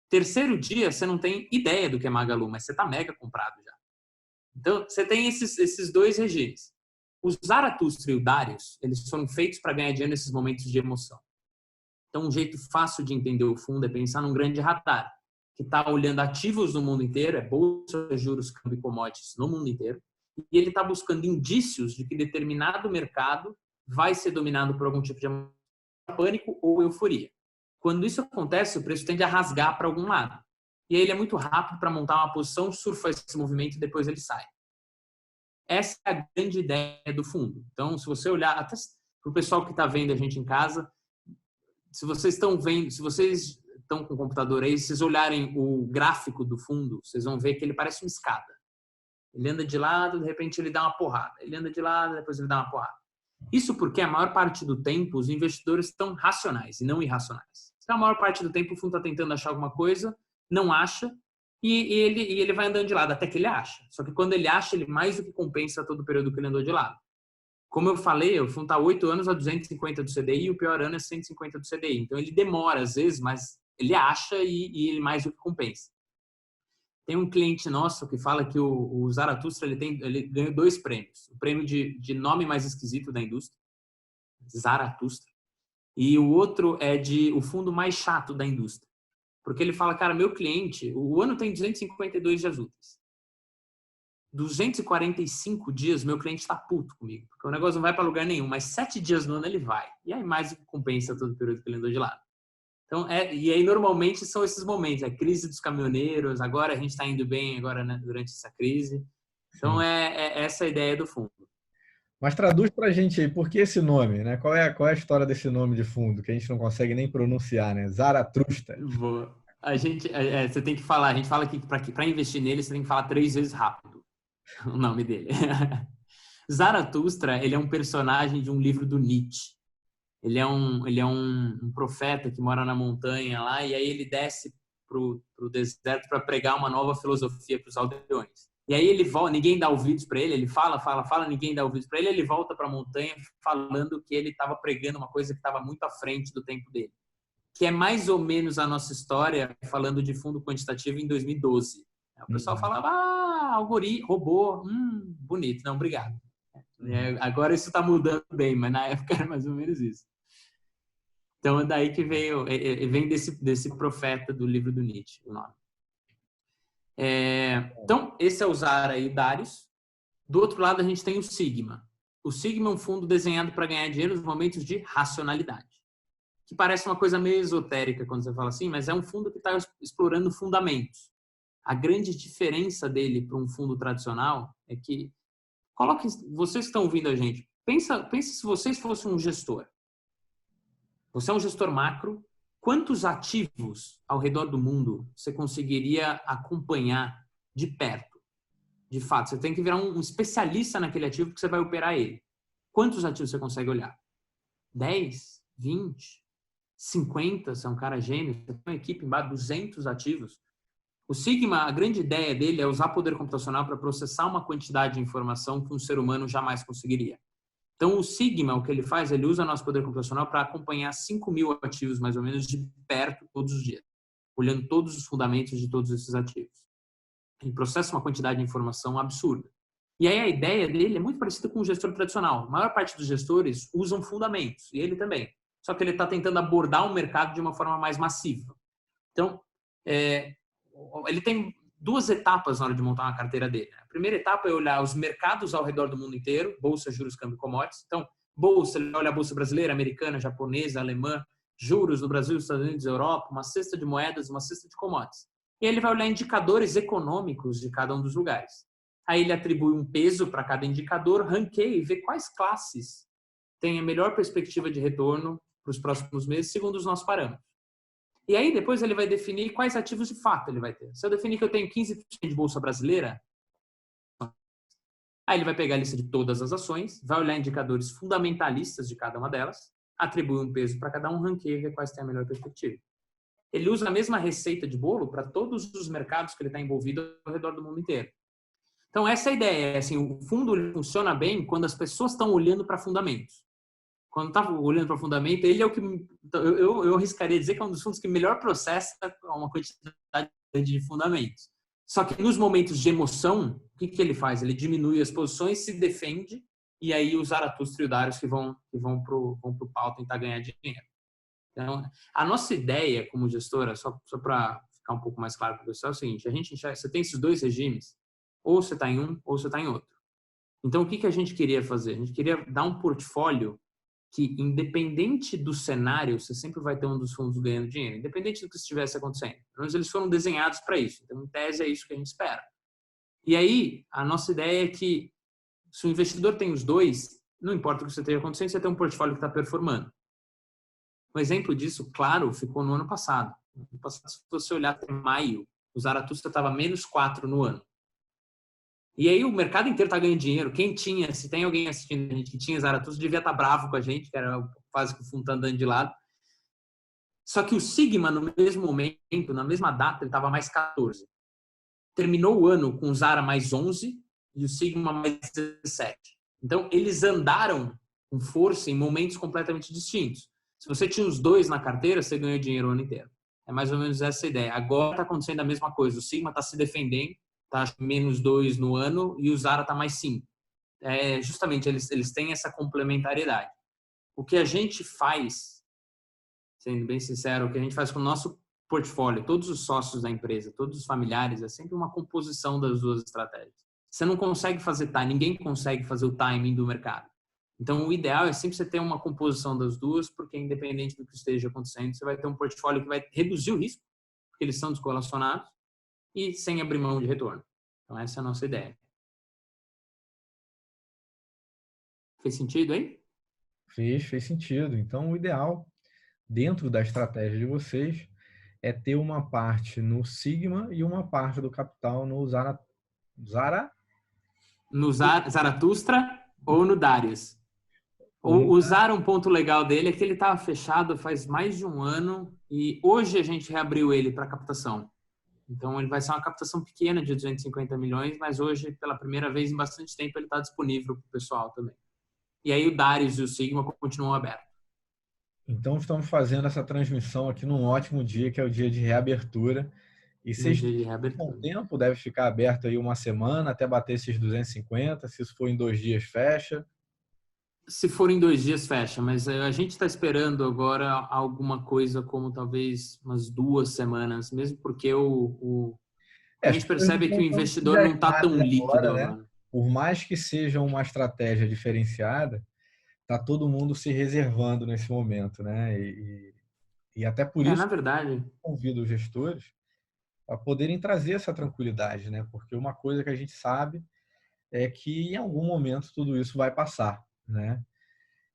Terceiro dia, você não tem ideia do que é Magalu, mas você está mega comprado já. Então, você tem esses 2 regimes. O Zaratustra e o Darius, eles foram feitos para ganhar dinheiro nesses momentos de emoção. Então, um jeito fácil de entender o fundo é pensar num grande radar, que está olhando ativos no mundo inteiro, é bolsa, juros, câmbio e commodities no mundo inteiro, e ele está buscando indícios de que determinado mercado vai ser dominado por algum tipo de pânico ou euforia. Quando isso acontece, o preço tende a rasgar para algum lado. E aí ele é muito rápido para montar uma posição, surfa esse movimento e depois ele sai. Essa é a grande ideia do fundo. Então, se você olhar, até para o pessoal que está vendo a gente em casa, se vocês estão com o computador aí, se vocês olharem o gráfico do fundo, vocês vão ver que ele parece uma escada. Ele anda de lado, de repente ele dá uma porrada. Ele anda de lado, depois ele dá uma porrada. Isso porque a maior parte do tempo os investidores estão racionais e não irracionais. Então, a maior parte do tempo o fundo está tentando achar alguma coisa, não acha, e ele vai andando de lado até que ele acha. Só que quando ele acha, ele mais do que compensa todo o período que ele andou de lado. Como eu falei, o fundo está 8 anos a 250 do CDI e o pior ano é 150 do CDI. Então, ele demora às vezes, mas ele acha e ele mais do que compensa. Tem um cliente nosso que fala que o Zaratustra ele ganhou 2 prêmios. O prêmio de nome mais esquisito da indústria, Zaratustra, e o outro é de o fundo mais chato da indústria. Porque ele fala, cara, meu cliente, o ano tem 252 dias úteis. 245 dias, meu cliente está puto comigo, porque o negócio não vai para lugar nenhum, mas 7 dias no ano ele vai. E aí mais do que compensa todo o período que ele andou de lado. Então, e aí normalmente são esses momentos, a crise dos caminhoneiros, agora a gente está indo bem agora, né, durante essa crise. Então, é essa a ideia do fundo. Mas traduz para a gente aí, por que esse nome, né? Qual é a história desse nome de fundo, que a gente não consegue nem pronunciar, né? Zaratustra. Boa. Você tem que falar, a gente fala que para investir nele, você tem que falar 3 vezes rápido o nome dele. Zaratustra, ele é um personagem de um livro do Nietzsche. Ele é um profeta que mora na montanha lá, e aí ele desce pro deserto para pregar uma nova filosofia para os aldeões. E aí ele volta, ninguém dá ouvidos para ele, ele fala, ninguém dá ouvidos para ele, ele volta para a montanha falando que ele estava pregando uma coisa que estava muito à frente do tempo dele. Que é mais ou menos a nossa história falando de fundo quantitativo em 2012. O pessoal falava, algoritmo, robô, bonito, não, obrigado. Agora isso está mudando bem, mas na época era mais ou menos isso. Então é daí que vem desse profeta do livro do Nietzsche, o nome. Então, esse é o Zara e o Darius. Do outro lado, a gente tem o Sigma. O Sigma é um fundo desenhado para ganhar dinheiro nos momentos de racionalidade. Que parece uma coisa meio esotérica quando você fala assim, mas é um fundo que está explorando fundamentos. A grande diferença dele para um fundo tradicional é que, vocês que estão ouvindo a gente, pensa se vocês fossem um gestor. Você é um gestor macro, quantos ativos ao redor do mundo você conseguiria acompanhar de perto? De fato, você tem que virar um especialista naquele ativo que você vai operar ele. Quantos ativos você consegue olhar? 10? 20? 50? Você é um cara gênio, você tem uma equipe embaixo, 200 ativos. O Sigma, a grande ideia dele é usar poder computacional para processar uma quantidade de informação que um ser humano jamais conseguiria. Então, o Sigma, o que ele faz, ele usa nosso poder computacional para acompanhar 5.000 ativos, mais ou menos, de perto, todos os dias, olhando todos os fundamentos de todos esses ativos. Ele processa uma quantidade de informação absurda. E aí a ideia dele é muito parecida com o gestor tradicional. A maior parte dos gestores usam fundamentos, e ele também. Só que ele está tentando abordar o mercado de uma forma mais massiva. Então, ele tem 2 etapas na hora de montar uma carteira dele. A primeira etapa é olhar os mercados ao redor do mundo inteiro, bolsa, juros, câmbio e commodities. Então, bolsa, ele olha a bolsa brasileira, americana, japonesa, alemã, juros no Brasil, Estados Unidos, Europa, uma cesta de moedas, uma cesta de commodities. E ele vai olhar indicadores econômicos de cada um dos lugares. Aí ele atribui um peso para cada indicador, ranqueia e vê quais classes têm a melhor perspectiva de retorno para os próximos meses, segundo os nossos parâmetros. E aí depois ele vai definir quais ativos de fato ele vai ter. Se eu definir que eu tenho 15% de bolsa brasileira, aí ele vai pegar a lista de todas as ações, vai olhar indicadores fundamentalistas de cada uma delas, atribui um peso para cada um, ranqueia e vê quais têm a melhor perspectiva. Ele usa a mesma receita de bolo para todos os mercados que ele está envolvido ao redor do mundo inteiro. Então, essa é a ideia. Assim, o fundo funciona bem quando as pessoas estão olhando para fundamentos. Quando está olhando para fundamento, ele é o que eu arriscaria dizer que é um dos fundos que melhor processa uma quantidade de fundamentos. Só que nos momentos de emoção, o que ele faz? Ele diminui as posições, se defende, e aí os Zaratustra e o Darius que vão para o pau tentar ganhar dinheiro. Então, a nossa ideia como gestora, só para ficar um pouco mais claro para o pessoal, é o seguinte: você tem esses 2 regimes, ou você está em um, ou você está em outro. Então, o que a gente queria fazer? A gente queria dar um portfólio que, independente do cenário, você sempre vai ter um dos fundos ganhando dinheiro, independente do que estivesse acontecendo. Pelo menos eles foram desenhados para isso. Então, em tese, é isso que a gente espera. E aí, a nossa ideia é que, se o investidor tem os 2, não importa o que você esteja acontecendo, você tem um portfólio que está performando. Um exemplo disso, claro, ficou no ano passado. No ano passado, se você olhar até maio, o Zaratustra estava -4 no ano. E aí o mercado inteiro está ganhando dinheiro. Se tem alguém assistindo a gente que tinha Zaratustra, devia estar bravo com a gente, que era quase que o fundo tá andando de lado. Só que o Sigma, no mesmo momento, na mesma data, ele estava -14. Terminou o ano com o Zara +11 e o Sigma +17. Então, eles andaram com força em momentos completamente distintos. Se você tinha os 2 na carteira, você ganhou dinheiro o ano inteiro. É mais ou menos essa a ideia. Agora está acontecendo a mesma coisa. O Sigma está se defendendo, está -2 no ano e o Zara está +5. Justamente, eles têm essa complementariedade. O que a gente faz, sendo bem sincero, o que a gente faz com o nosso portfólio, todos os sócios da empresa, todos os familiares, é sempre uma composição das 2 estratégias. Você não consegue fazer ninguém consegue fazer o timing do mercado. Então, o ideal é sempre você ter uma composição das 2, porque independente do que esteja acontecendo, você vai ter um portfólio que vai reduzir o risco, porque eles são descorrelacionados, e sem abrir mão de retorno. Então, essa é a nossa ideia. Fez sentido aí? Fez sentido. Então, o ideal, dentro da estratégia de vocês, é ter uma parte no Sigma e uma parte do capital no No Zaratustra ou no Darius. O Zara, um ponto legal dele é que ele estava fechado faz mais de um ano e hoje a gente reabriu ele para captação. Então, ele vai ser uma captação pequena de 250 milhões, mas hoje, pela primeira vez em bastante tempo, ele está disponível para o pessoal também. E aí o Darius e o Sigma continuam abertos. Então, estamos fazendo essa transmissão aqui num ótimo dia, que é o dia de reabertura. E vocês, Energia de com o reabertura. tempo, deve ficar aberto aí uma semana até bater esses 250. Se isso for em 2 dias, fecha. Se for em 2 dias, fecha, mas a gente está esperando agora alguma coisa como talvez umas 2 semanas, mesmo porque o que a As gente pessoas não percebe é que estão o tão investidor não está tão entusiasmadas líquido agora, né? agora. Por mais que seja uma estratégia diferenciada, tá todo mundo se reservando nesse momento, né? E até por É, isso na verdade, convido os gestores a poderem trazer essa tranquilidade, né? Porque uma coisa que a gente sabe é que em algum momento tudo isso vai passar, né?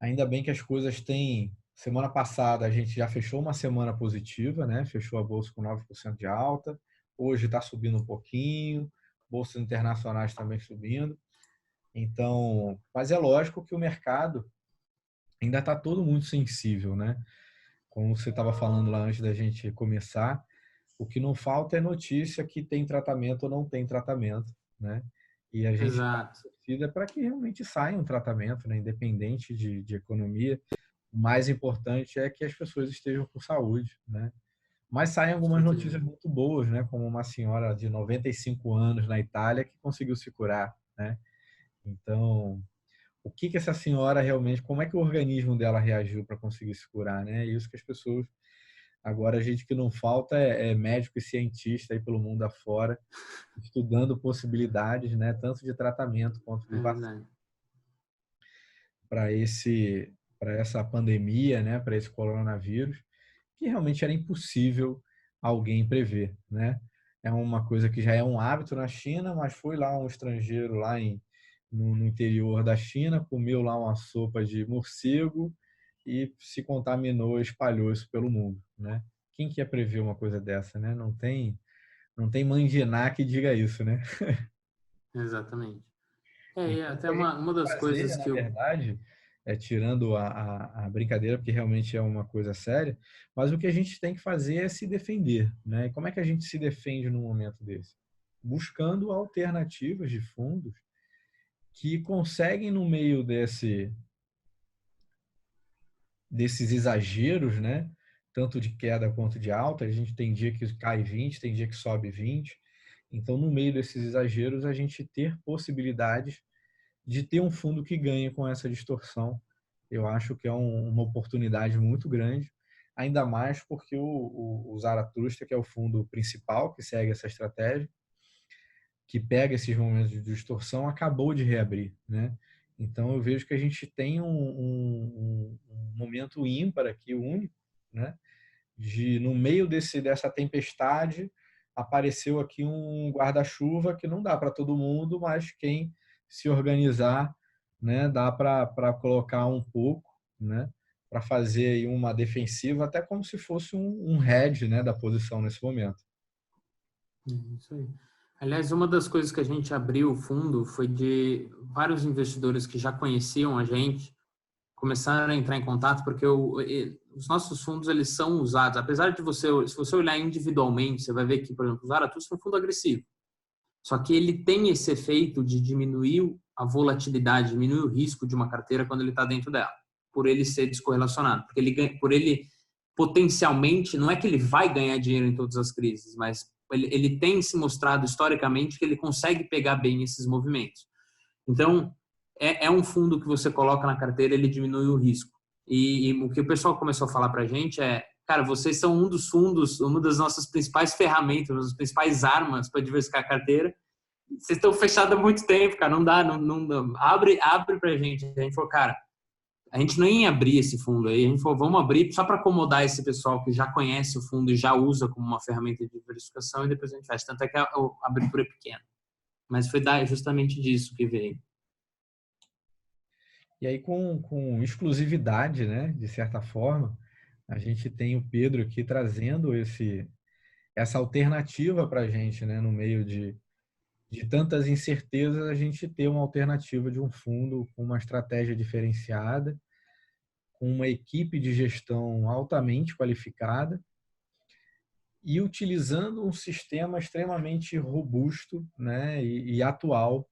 Ainda bem que as coisas têm. Semana passada a gente já fechou uma semana positiva, né? Fechou a bolsa com 9% de alta. Hoje está subindo um pouquinho, bolsas internacionais também subindo. Então, mas é lógico que o mercado ainda está todo muito sensível, né? Como você estava falando lá antes da gente começar, o que não falta é notícia que tem tratamento ou não tem tratamento, né? E a gente está exato. torcida para que realmente saia um tratamento, né? Independente de economia. O mais importante é que as pessoas estejam com saúde, né? Mas saem Com algumas certeza. notícias muito boas, né? Como uma senhora de 95 anos na Itália que conseguiu se curar, né? Então, o que que essa senhora realmente, como é que o organismo dela reagiu para conseguir se curar, né? Isso que as pessoas, agora a gente que não falta é médico e cientista aí pelo mundo afora, estudando possibilidades, né? Tanto de tratamento quanto de É vacina verdade. para para essa pandemia, né? Para esse coronavírus, que realmente era impossível alguém prever, né? É uma coisa que já é um hábito na China, mas foi lá um estrangeiro lá no interior da China, comeu lá uma sopa de morcego e se contaminou, espalhou isso pelo mundo, né? Quem que ia prever uma coisa dessa, né? Não tem mandiná que diga isso, né? Exatamente. É, e Então, o até que a gente uma tem que das fazer, coisas na que eu. verdade, tirando a brincadeira, porque realmente é uma coisa séria, mas o que a gente tem que fazer é se defender, né? E como é que a gente se defende num momento desse? Buscando alternativas de fundos que conseguem, no meio desses exageros, né? Tanto de queda quanto de alta, a gente tem dia que cai 20, tem dia que sobe 20. Então, no meio desses exageros, a gente ter possibilidades de ter um fundo que ganhe com essa distorção. Eu acho que é uma oportunidade muito grande, ainda mais porque o Zaratustra, que é o fundo principal que segue essa estratégia, que pega esses momentos de distorção, acabou de reabrir, né? Então eu vejo que a gente tem um momento ímpar aqui, único, né? No meio dessa tempestade, apareceu aqui um guarda-chuva que não dá para todo mundo, mas quem se organizar, né, dá para colocar um pouco, né, para fazer aí uma defensiva, até como se fosse um hedge, né, da posição nesse momento. Isso aí. Aliás, uma das coisas que a gente abriu o fundo foi de vários investidores que já conheciam a gente começaram a entrar em contato porque os nossos fundos eles são usados, apesar de se você olhar individualmente, você vai ver que, por exemplo, o Zaratustra é um fundo agressivo. Só que ele tem esse efeito de diminuir a volatilidade, diminuir o risco de uma carteira quando ele está dentro dela, por ele ser descorrelacionado, porque por ele potencialmente, não é que ele vai ganhar dinheiro em todas as crises, mas ele tem se mostrado historicamente que ele consegue pegar bem esses movimentos. Então, é um fundo que você coloca na carteira, ele diminui o risco. E o que o pessoal começou a falar para a gente é, cara, vocês são um dos fundos, uma das nossas principais ferramentas, uma das principais armas para diversificar a carteira. Vocês estão fechados há muito tempo, cara, não dá, não abre para a gente. A gente falou, cara, a gente nem ia abrir esse fundo aí, a gente falou, vamos abrir só para acomodar esse pessoal que já conhece o fundo e já usa como uma ferramenta de diversificação e depois a gente faz. Tanto é que a abertura é pequena. Mas foi justamente disso que veio. E aí, com exclusividade, né, de certa forma, a gente tem o Pedro aqui trazendo essa alternativa para a gente, né, no meio de tantas incertezas, a gente ter uma alternativa de um fundo com uma estratégia diferenciada, com uma equipe de gestão altamente qualificada e utilizando um sistema extremamente robusto, né, e atual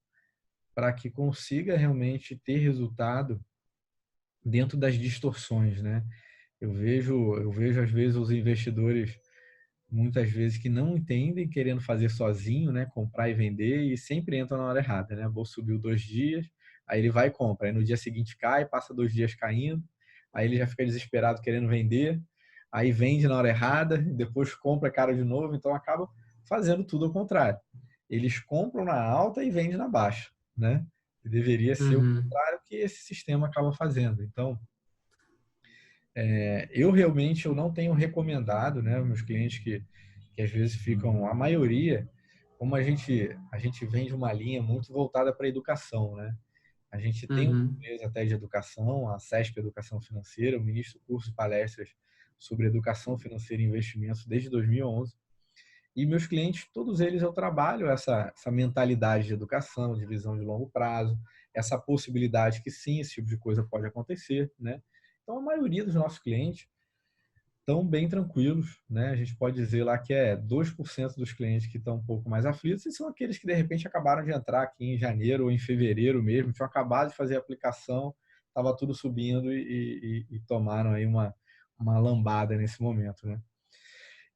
para que consiga realmente ter resultado dentro das distorções, né? Eu vejo às vezes os investidores muitas vezes que não entendem, querendo fazer sozinho, né? Comprar e vender, e sempre entram na hora errada, né? A bolsa subiu 2 dias, aí ele vai e compra. Aí no dia seguinte cai, passa 2 dias caindo, aí ele já fica desesperado querendo vender, aí vende na hora errada, depois compra caro de novo, então acaba fazendo tudo ao contrário. Eles compram na alta e vendem na baixa, né? E deveria ser o Uhum. contrário que esse sistema acaba fazendo. Então, eu realmente eu não tenho recomendado, né, meus clientes que às vezes ficam, a maioria, como a gente vende uma linha muito voltada para a educação, né? A gente tem uma Uhum. empresa até de educação, a CESP Educação Financeira, eu ministro cursos e palestras sobre educação financeira e investimentos desde 2011. E meus clientes, todos eles, eu trabalho essa mentalidade de educação, de visão de longo prazo, essa possibilidade que sim, esse tipo de coisa pode acontecer, né? Então, a maioria dos nossos clientes estão bem tranquilos, né? A gente pode dizer lá que é 2% dos clientes que estão um pouco mais aflitos e são aqueles que, de repente, acabaram de entrar aqui em janeiro ou em fevereiro mesmo, tinham acabado de fazer a aplicação, estava tudo subindo e tomaram aí uma lambada nesse momento, né?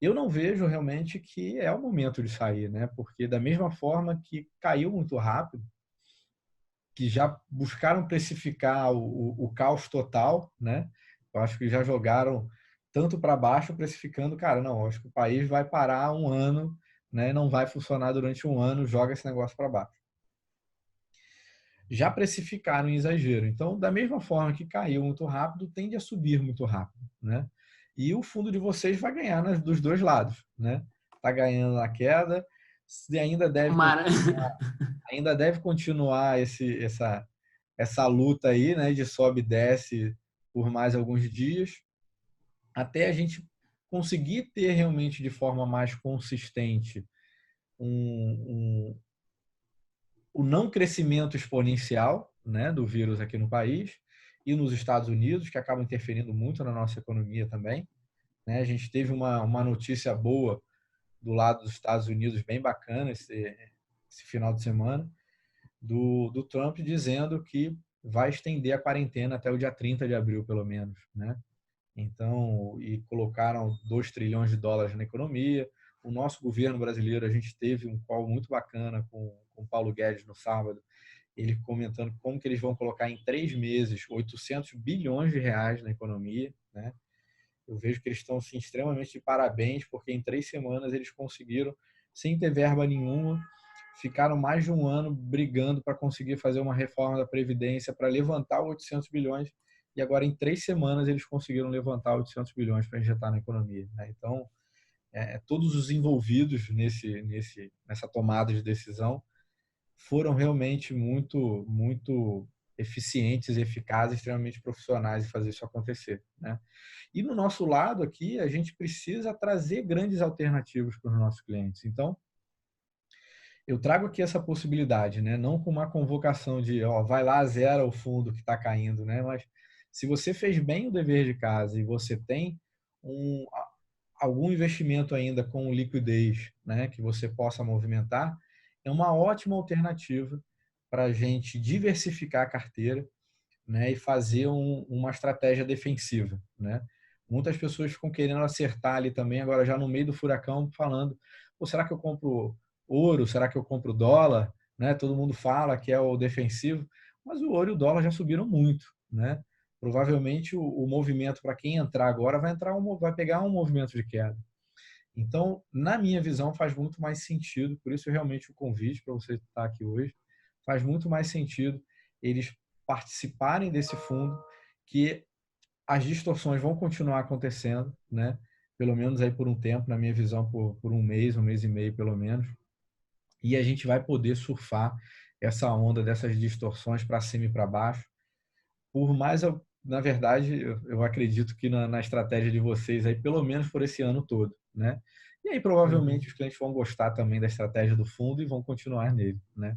Eu não vejo realmente que é o momento de sair, né? Porque da mesma forma que caiu muito rápido, que já buscaram precificar o caos total, né? Eu acho que já jogaram tanto para baixo, precificando, cara, não, acho que o país vai parar um ano, né? Não vai funcionar durante um ano, joga esse negócio para baixo. Já precificaram em exagero. Então, da mesma forma que caiu muito rápido, tende a subir muito rápido, né? E o fundo de vocês vai ganhar dos dois lados, né? Tá ganhando na queda, e Tomara. ainda deve continuar essa luta aí, né, de sobe e desce por mais alguns dias, até a gente conseguir ter realmente de forma mais consistente o não crescimento exponencial, né, do vírus aqui no país e nos Estados Unidos, que acaba interferindo muito na nossa economia também, né? A gente teve uma notícia boa do lado dos Estados Unidos, bem bacana esse final de semana, do Trump dizendo que vai estender a quarentena até o dia 30 de abril, pelo menos, né? Então, e colocaram 2 trilhões de dólares na economia. O nosso governo brasileiro, a gente teve um call muito bacana com o Paulo Guedes no sábado, ele comentando como que eles vão colocar em 3 meses 800 bilhões de reais na economia, né? Eu vejo que eles estão assim, extremamente de parabéns, porque em 3 semanas eles conseguiram, sem ter verba nenhuma, ficaram mais de um ano brigando para conseguir fazer uma reforma da Previdência para levantar 800 bilhões e agora em 3 semanas eles conseguiram levantar 800 bilhões para injetar na economia, né? Então, todos os envolvidos nessa tomada de decisão foram realmente muito, muito eficientes, eficazes, extremamente profissionais em fazer isso acontecer, né? E no nosso lado aqui, a gente precisa trazer grandes alternativas para os nossos clientes. Então, eu trago aqui essa possibilidade, né? Não com uma convocação de, ó, vai lá, zera o fundo que está caindo, né? Mas se você fez bem o dever de casa e você tem algum investimento ainda com liquidez, né, que você possa movimentar, é uma ótima alternativa para a gente diversificar a carteira, né, e fazer uma estratégia defensiva, né? Muitas pessoas ficam querendo acertar ali também, agora já no meio do furacão, falando, pô, será que eu compro ouro? Será que eu compro dólar? Né? Todo mundo fala que é o defensivo, mas o ouro e o dólar já subiram muito, né? Provavelmente o movimento para quem entrar agora vai pegar um movimento de queda. Então, na minha visão, faz muito mais sentido, por isso realmente o convite para você estar aqui hoje, faz muito mais sentido eles participarem desse fundo, que as distorções vão continuar acontecendo, né? Pelo menos aí por um tempo, na minha visão, por um mês e meio pelo menos, e a gente vai poder surfar essa onda dessas distorções para cima e para baixo. Por mais, na verdade, eu acredito que na estratégia de vocês aí, pelo menos por esse ano todo, né? E aí provavelmente Uhum. os clientes vão gostar também da estratégia do fundo e vão continuar nele, né?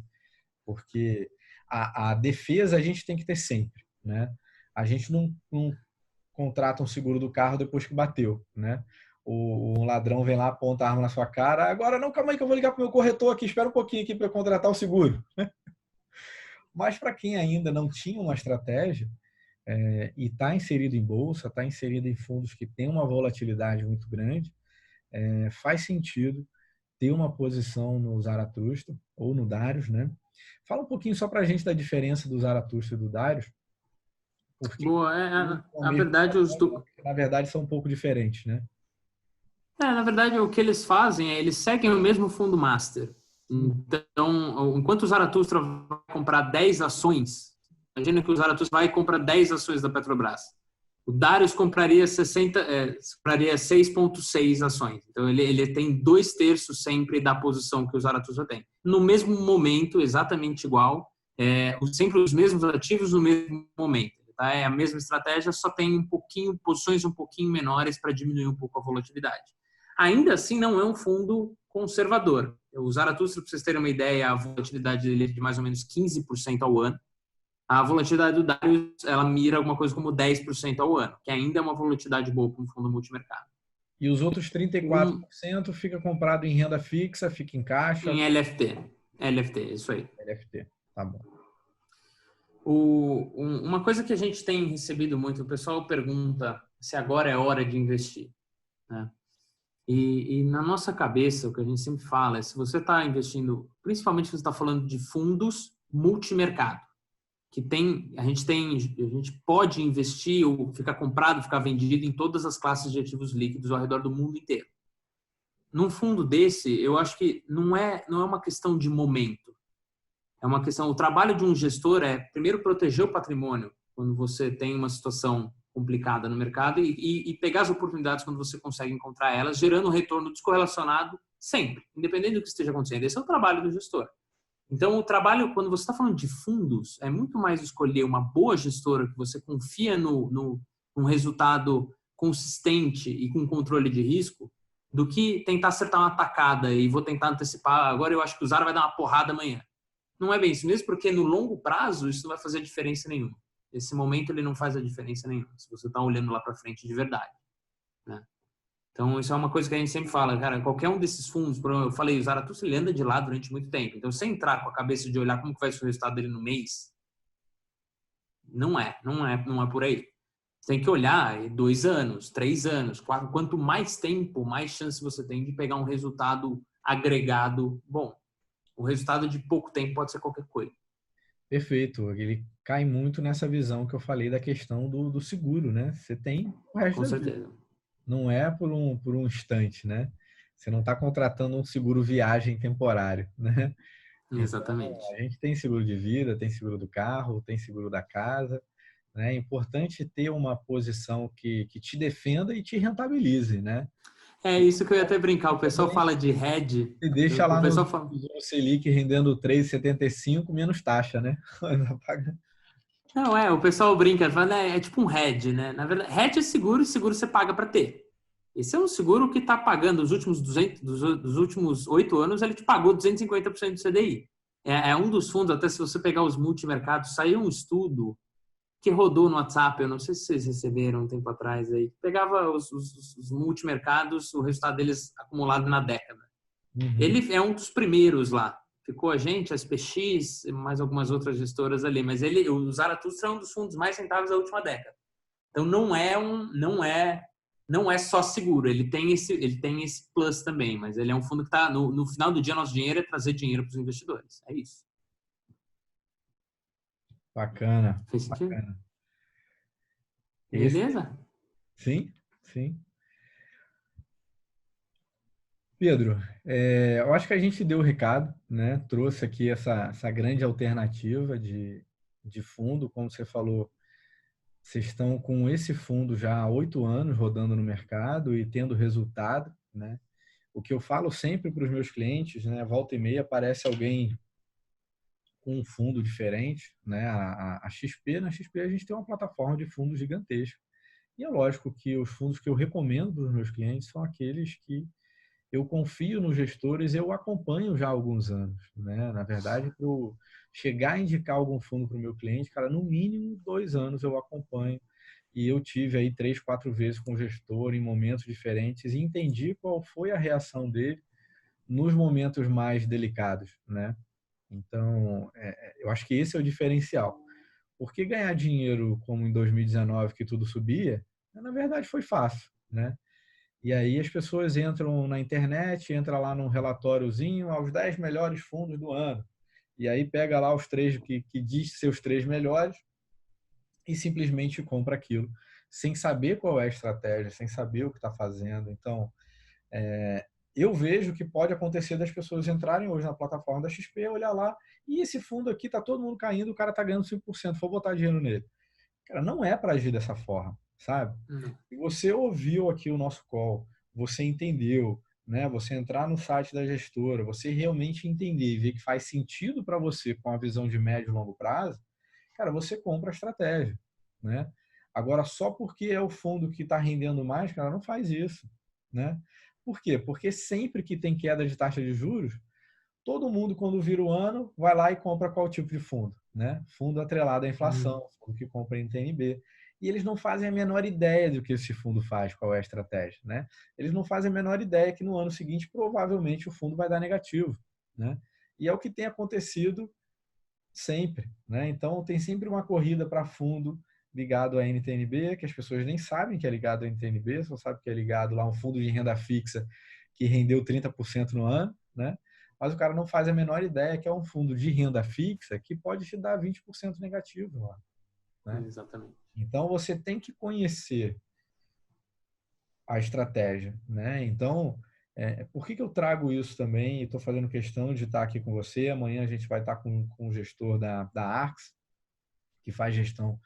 Porque a defesa a gente tem que ter sempre, né? A gente não contrata um seguro do carro depois que bateu, né? O ladrão vem lá, aponta a arma na sua cara, agora não, calma aí que eu vou ligar para o meu corretor aqui, espera um pouquinho aqui para contratar o seguro. Mas para quem ainda não tinha uma estratégia, e está inserido em bolsa, está inserido em fundos que têm uma volatilidade muito grande, faz sentido ter uma posição no Zaratustra ou no Darius, né? Fala um pouquinho só para a gente da diferença do Zaratustra e do Darius, porque Boa, na verdade, na verdade são um pouco diferentes, né? na verdade, o que eles fazem é eles seguem o mesmo fundo master. Então, enquanto o Zaratustra vai comprar 10 ações, imagina que o Zaratustra vai e compra 10 ações da Petrobras. O Darius compraria 6,6 ações. Então, ele tem 2/3 sempre da posição que o Zaratustra tem. No mesmo momento, exatamente igual, sempre os mesmos ativos no mesmo momento. Tá? É a mesma estratégia, só tem posições um pouquinho menores para diminuir um pouco a volatilidade. Ainda assim, não é um fundo conservador. O Zaratustra, para vocês terem uma ideia, a volatilidade dele é de mais ou menos 15% ao ano. A volatilidade do Darius, ela mira alguma coisa como 10% ao ano, que ainda é uma volatilidade boa para um fundo multimercado. E os outros 34% fica comprado em renda fixa, fica em caixa? Em LFT. LFT, isso aí. LFT, tá bom. Uma coisa que a gente tem recebido muito, o pessoal pergunta se agora é hora de investir, né? E na nossa cabeça, o que a gente sempre fala é se você está investindo, principalmente se você está falando de fundos multimercado, que a gente pode investir ou ficar comprado, ficar vendido em todas as classes de ativos líquidos ao redor do mundo inteiro. Num fundo desse, eu acho que não é uma questão de momento. É uma questão, o trabalho de um gestor é primeiro proteger o patrimônio quando você tem uma situação complicada no mercado e pegar as oportunidades quando você consegue encontrar elas, gerando um retorno descorrelacionado sempre, independente do que esteja acontecendo. Esse é o trabalho do gestor. Então, o trabalho, quando você está falando de fundos, é muito mais escolher uma boa gestora que você confia num resultado consistente e com controle de risco, do que tentar acertar uma tacada e vou tentar antecipar. Agora eu acho que o Zara vai dar uma porrada amanhã. Não é bem isso mesmo, porque no longo prazo isso não vai fazer diferença nenhuma. Esse momento ele não faz a diferença nenhuma, se você está olhando lá para frente de verdade, né? Então, isso é uma coisa que a gente sempre fala, cara, qualquer um desses fundos, eu falei, o Zaratustra ele anda de lado durante muito tempo. Então, sem entrar com a cabeça de olhar como que vai ser o resultado dele no mês, não é por aí. Você tem que olhar 2 anos, 3 anos, 4, quanto mais tempo, mais chance você tem de pegar um resultado agregado bom. O resultado de pouco tempo pode ser qualquer coisa. Perfeito. Ele cai muito nessa visão que eu falei da questão do seguro, né? Você tem o resto Com da certeza. vida. Não é por um instante, né? Você não está contratando um seguro viagem temporário, né? Exatamente. Então, a gente tem seguro de vida, tem seguro do carro, tem seguro da casa, né? É importante ter uma posição que te defenda e te rentabilize, né? É isso que eu ia até brincar. O pessoal fala de hedge. E deixa lá O no pessoal fala... Selic rendendo 3,75 menos taxa, né? Não, o pessoal brinca, fala, é tipo um hedge, né? Na verdade, hedge é seguro e seguro você paga para ter. Esse é um seguro que está pagando os últimos 200, dos últimos 8 anos, ele te pagou 250% do CDI. É um dos fundos, até se você pegar os multimercados, saiu um estudo que rodou no WhatsApp, eu não sei se vocês receberam um tempo atrás aí, pegava os multimercados, o resultado deles acumulado na década. Uhum. Ele é um dos primeiros lá. Ficou a gente, a SPX, mais algumas outras gestoras ali, mas o Zaratustra é um dos fundos mais rentáveis da última década. Então não é só seguro, ele tem esse plus também, mas ele é um fundo que está no final do dia, nosso dinheiro é trazer dinheiro para os investidores. É isso. Bacana. Fez sentido? Bacana. Beleza? Sim, sim. Pedro, eu acho que a gente deu o recado, né? Trouxe aqui essa grande alternativa de fundo, como você falou, vocês estão com esse fundo já há 8 anos rodando no mercado e tendo resultado, né? O que eu falo sempre para os meus clientes, né? Volta e meia aparece alguém com um fundo diferente, né? Na XP a gente tem uma plataforma de fundos gigantesca. E é lógico que os fundos que eu recomendo para os meus clientes são aqueles que eu confio nos gestores, eu acompanho já há alguns anos, né? Na verdade, para chegar a indicar algum fundo para o meu cliente, cara, no mínimo 2 anos eu acompanho. E eu tive aí 3, 4 vezes com o gestor em momentos diferentes e entendi qual foi a reação dele nos momentos mais delicados, né? Então, eu acho que esse é o diferencial. Porque ganhar dinheiro como em 2019, que tudo subia, na verdade foi fácil, né? E aí as pessoas entram na internet, entra lá num relatóriozinho aos 10 melhores fundos do ano. E aí pega lá os três que diz ser os 3 melhores e simplesmente compra aquilo, sem saber qual é a estratégia, sem saber o que está fazendo. Então, eu vejo que pode acontecer das pessoas entrarem hoje na plataforma da XP, olhar lá, e esse fundo aqui está todo mundo caindo, o cara está ganhando 5%, vou botar dinheiro nele. Cara, não é para agir dessa forma, sabe? E você ouviu aqui o nosso call, você entendeu, né? Você entrar no site da gestora, você realmente entender e ver que faz sentido para você com a visão de médio e longo prazo, cara, você compra a estratégia, né? Agora, só porque é o fundo que está rendendo mais, cara, não faz isso, né? Por quê? Porque sempre que tem queda de taxa de juros, todo mundo, quando vira o ano, vai lá e compra qual tipo de fundo, né? Fundo atrelado à inflação, fundo que compra em TNB. E eles não fazem a menor ideia do que esse fundo faz, qual é a estratégia, né? Eles não fazem a menor ideia que no ano seguinte, provavelmente, o fundo vai dar negativo, né? E é o que tem acontecido sempre, né? Então, tem sempre uma corrida para fundo ligado à NTNB, que as pessoas nem sabem que é ligado à NTNB, só sabem que é ligado lá a um fundo de renda fixa que rendeu 30% no ano, né? Mas o cara não faz a menor ideia que é um fundo de renda fixa que pode te dar 20% negativo no ano, né? Exatamente. Então, você tem que conhecer a estratégia, né? Então, por que eu trago isso também? Estou fazendo questão de estar aqui com você. Amanhã a gente vai estar com o gestor da Arx, que faz gestão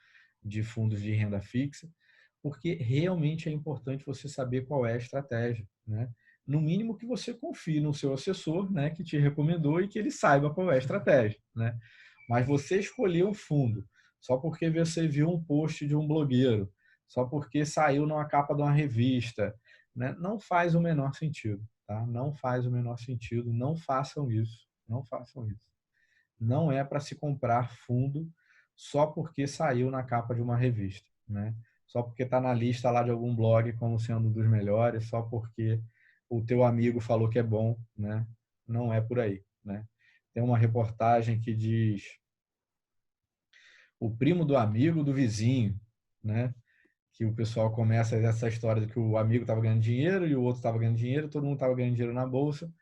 de fundos de renda fixa, porque realmente é importante você saber qual é a estratégia, né? No mínimo que você confie no seu assessor, né, que te recomendou e que ele saiba qual é a estratégia, né? Mas você escolher um fundo só porque você viu um post de um blogueiro, só porque saiu numa capa de uma revista, né, não faz o menor sentido, tá? Não faz o menor sentido, não façam isso, não façam isso. Não é para se comprar fundo só porque saiu na capa de uma revista, né? Só porque está na lista lá de algum blog como sendo um dos melhores, só porque o teu amigo falou que é bom, né? Não é por aí, né? Tem uma reportagem que diz o primo do amigo do vizinho, né? Que o pessoal começa essa história de que o amigo estava ganhando dinheiro e o outro estava ganhando dinheiro, todo mundo estava ganhando dinheiro na bolsa,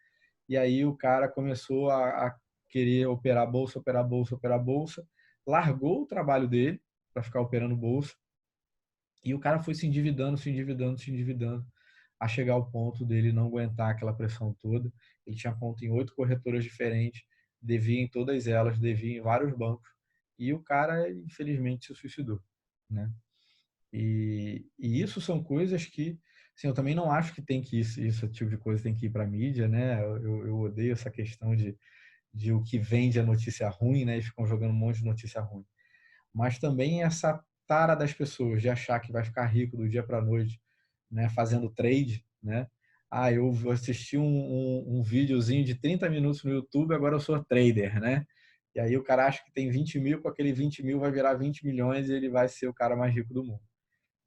e aí o cara começou a querer operar bolsa, operar bolsa, operar bolsa, largou o trabalho dele para ficar operando bolsa, e o cara foi se endividando, se endividando, se endividando, a chegar ao ponto dele não aguentar aquela pressão toda. Ele tinha conta em 8 corretoras diferentes, devia em todas elas, devia em vários bancos, e o cara, infelizmente, se suicidou, né? E isso são coisas que, assim, eu também não acho que tem que isso tipo de coisa tem que ir para a mídia, né? Eu odeio essa questão de o que vende a notícia ruim, né? E ficam jogando um monte de notícia ruim. Mas também essa tara das pessoas de achar que vai ficar rico do dia para a noite, né? Fazendo trade, né? Ah, eu vou assistir um videozinho de 30 minutos no YouTube, agora eu sou trader, né? E aí o cara acha que tem 20 mil, com aquele 20 mil vai virar 20 milhões e ele vai ser o cara mais rico do mundo,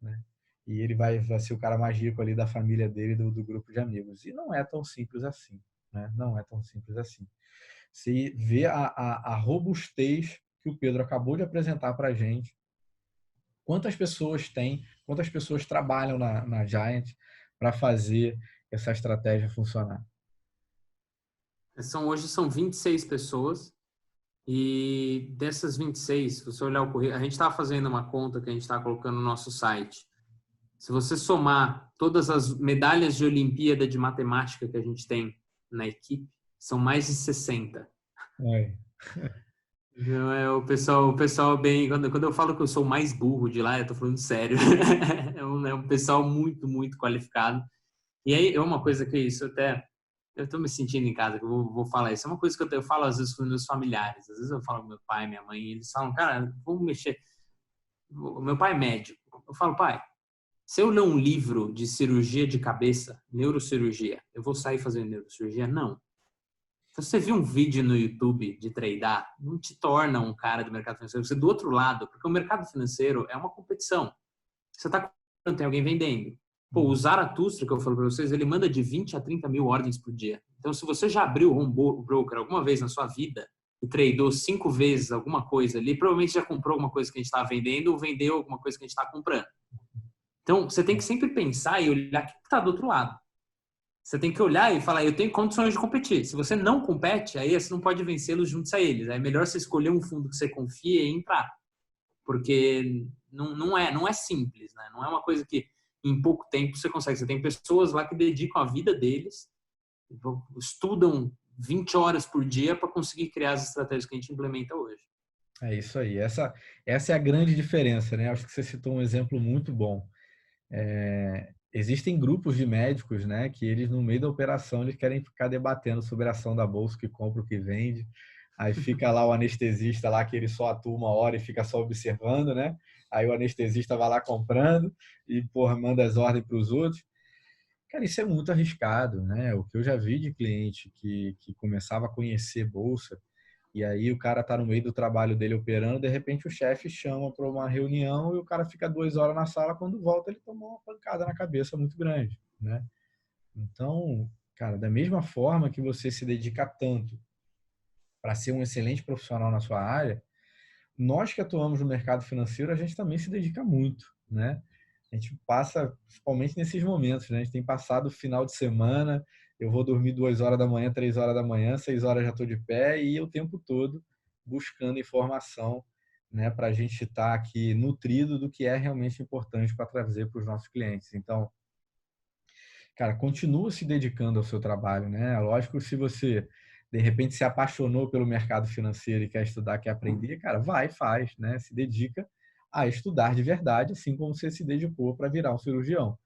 né? E ele vai ser o cara mais rico ali da família dele, do grupo de amigos. E não é tão simples assim, né? Não é tão simples assim. Se vê a robustez que o Pedro acabou de apresentar para a gente, quantas pessoas tem, quantas pessoas trabalham na Giant para fazer essa estratégia funcionar. Hoje são 26 pessoas. E dessas 26, se você olhar o currículo, a gente está fazendo uma conta que a gente está colocando no nosso site. Se você somar todas as medalhas de Olimpíada de Matemática que a gente tem na equipe, são mais de 60. É. Então, o pessoal bem... Quando eu falo que eu sou o mais burro de lá, eu estou falando sério. É um pessoal muito, muito qualificado. E aí, é uma coisa que isso até... Eu estou me sentindo em casa, que eu vou falar isso. É uma coisa que eu falo às vezes com meus familiares. Às vezes eu falo com meu pai, minha mãe, e eles falam, cara, vamos mexer. O meu pai é médico. Eu falo, pai, se eu ler um livro de cirurgia de cabeça, neurocirurgia, eu vou sair fazendo neurocirurgia? Não. Se você viu um vídeo no YouTube de tradar, não te torna um cara do mercado financeiro. Você é do outro lado, porque o mercado financeiro é uma competição. Você está comprando, tem alguém vendendo. Pô, o Zaratustra, que eu falo para vocês, ele manda de 20 a 30 mil ordens por dia. Então, se você já abriu um broker alguma vez na sua vida e tradou 5 vezes alguma coisa ali, provavelmente já comprou alguma coisa que a gente está vendendo ou vendeu alguma coisa que a gente está comprando. Então, você tem que sempre pensar e olhar o que está do outro lado. Você tem que olhar e falar, eu tenho condições de competir. Se você não compete, aí você não pode vencê-los juntos a eles. É melhor você escolher um fundo que você confia e entrar. Porque não é simples, né? Não é uma coisa que em pouco tempo você consegue. Você tem pessoas lá que dedicam a vida deles, estudam 20 horas por dia para conseguir criar as estratégias que a gente implementa hoje. É isso aí. Essa é a grande diferença, né? Acho que você citou um exemplo muito bom. Existem grupos de médicos, né, que eles no meio da operação eles querem ficar debatendo sobre a ação da bolsa, o que compra, o que vende. Aí fica lá o anestesista lá que ele só atua uma hora e fica só observando, né? Aí o anestesista vai lá comprando e porra, manda as ordens para os outros. Cara, isso é muito arriscado, né? O que eu já vi de cliente que começava a conhecer bolsa e aí o cara tá no meio do trabalho dele operando, de repente o chefe chama para uma reunião e o cara fica 2 horas na sala, quando volta ele tomou uma pancada na cabeça muito grande, né? Então, cara, da mesma forma que você se dedica tanto para ser um excelente profissional na sua área, nós que atuamos no mercado financeiro, a gente também se dedica muito, né? A gente passa, principalmente nesses momentos, né? A gente tem passado o final de semana, eu vou dormir 2 horas da manhã, 3 horas da manhã, 6 horas já estou de pé e o tempo todo buscando informação, né? Para a gente estar aqui nutrido do que é realmente importante para trazer para os nossos clientes. Então, cara, continua se dedicando ao seu trabalho, né? Lógico, se você de repente se apaixonou pelo mercado financeiro e quer estudar, quer aprender, cara, vai, faz, né? Se dedica a estudar de verdade, assim como você se dedicou para virar um cirurgião.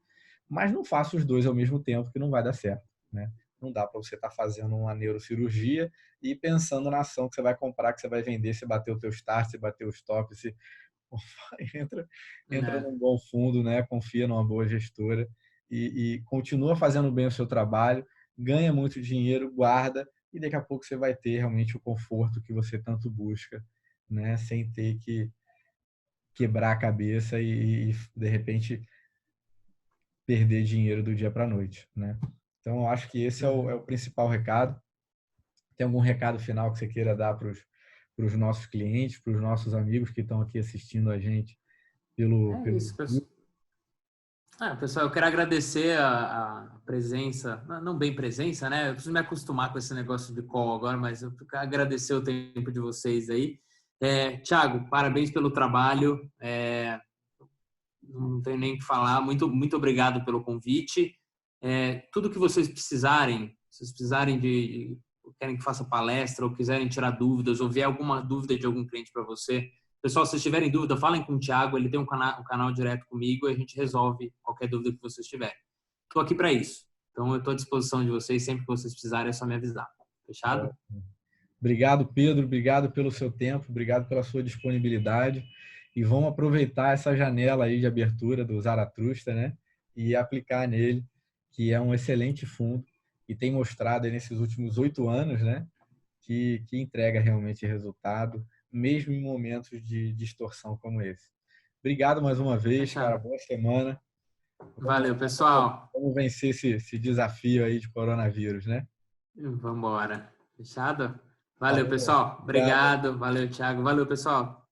Mas não faça os dois ao mesmo tempo, que não vai dar certo, né? Não dá para você estar fazendo uma neurocirurgia e pensando na ação que você vai comprar, que você vai vender, se bater o teu start, se bater o stop, se entra num bom fundo, né? Confia numa boa gestora e continua fazendo bem o seu trabalho, ganha muito dinheiro, guarda e daqui a pouco você vai ter realmente o conforto que você tanto busca, né? Sem ter que quebrar a cabeça e de repente perder dinheiro do dia para a noite, né? Então, eu acho que esse é o principal recado. Tem algum recado final que você queira dar para os nossos clientes, para os nossos amigos que estão aqui assistindo a gente pelo Isso, pessoal. Pessoal, eu quero agradecer a presença, não bem presença, né? Eu preciso me acostumar com esse negócio de call agora, mas eu quero agradecer o tempo de vocês aí. Thiago, parabéns pelo trabalho. Não tenho nem o que falar. Muito, muito obrigado pelo convite. Tudo que vocês precisarem, se vocês precisarem querem que faça palestra ou quiserem tirar dúvidas ou vier alguma dúvida de algum cliente para você, pessoal, se vocês tiverem dúvida, falem com o Thiago, ele tem um canal direto comigo e a gente resolve qualquer dúvida que vocês tiverem. Estou aqui para isso. Então, eu estou à disposição de vocês, sempre que vocês precisarem, é só me avisar. Fechado? Obrigado, Pedro. Obrigado pelo seu tempo, obrigado pela sua disponibilidade. E vamos aproveitar essa janela aí de abertura do Zaratrusta, né? E aplicar nele, que é um excelente fundo e tem mostrado aí nesses últimos 8 anos, né? Que entrega realmente resultado, mesmo em momentos de distorção como esse. Obrigado mais uma vez, Fechado. cara. Boa semana. Valeu, pessoal. Vamos vencer esse desafio aí de coronavírus, né? Vamos embora. Fechado? Valeu, pessoal. Obrigado. Obrigado. Valeu, Thiago. Valeu, pessoal.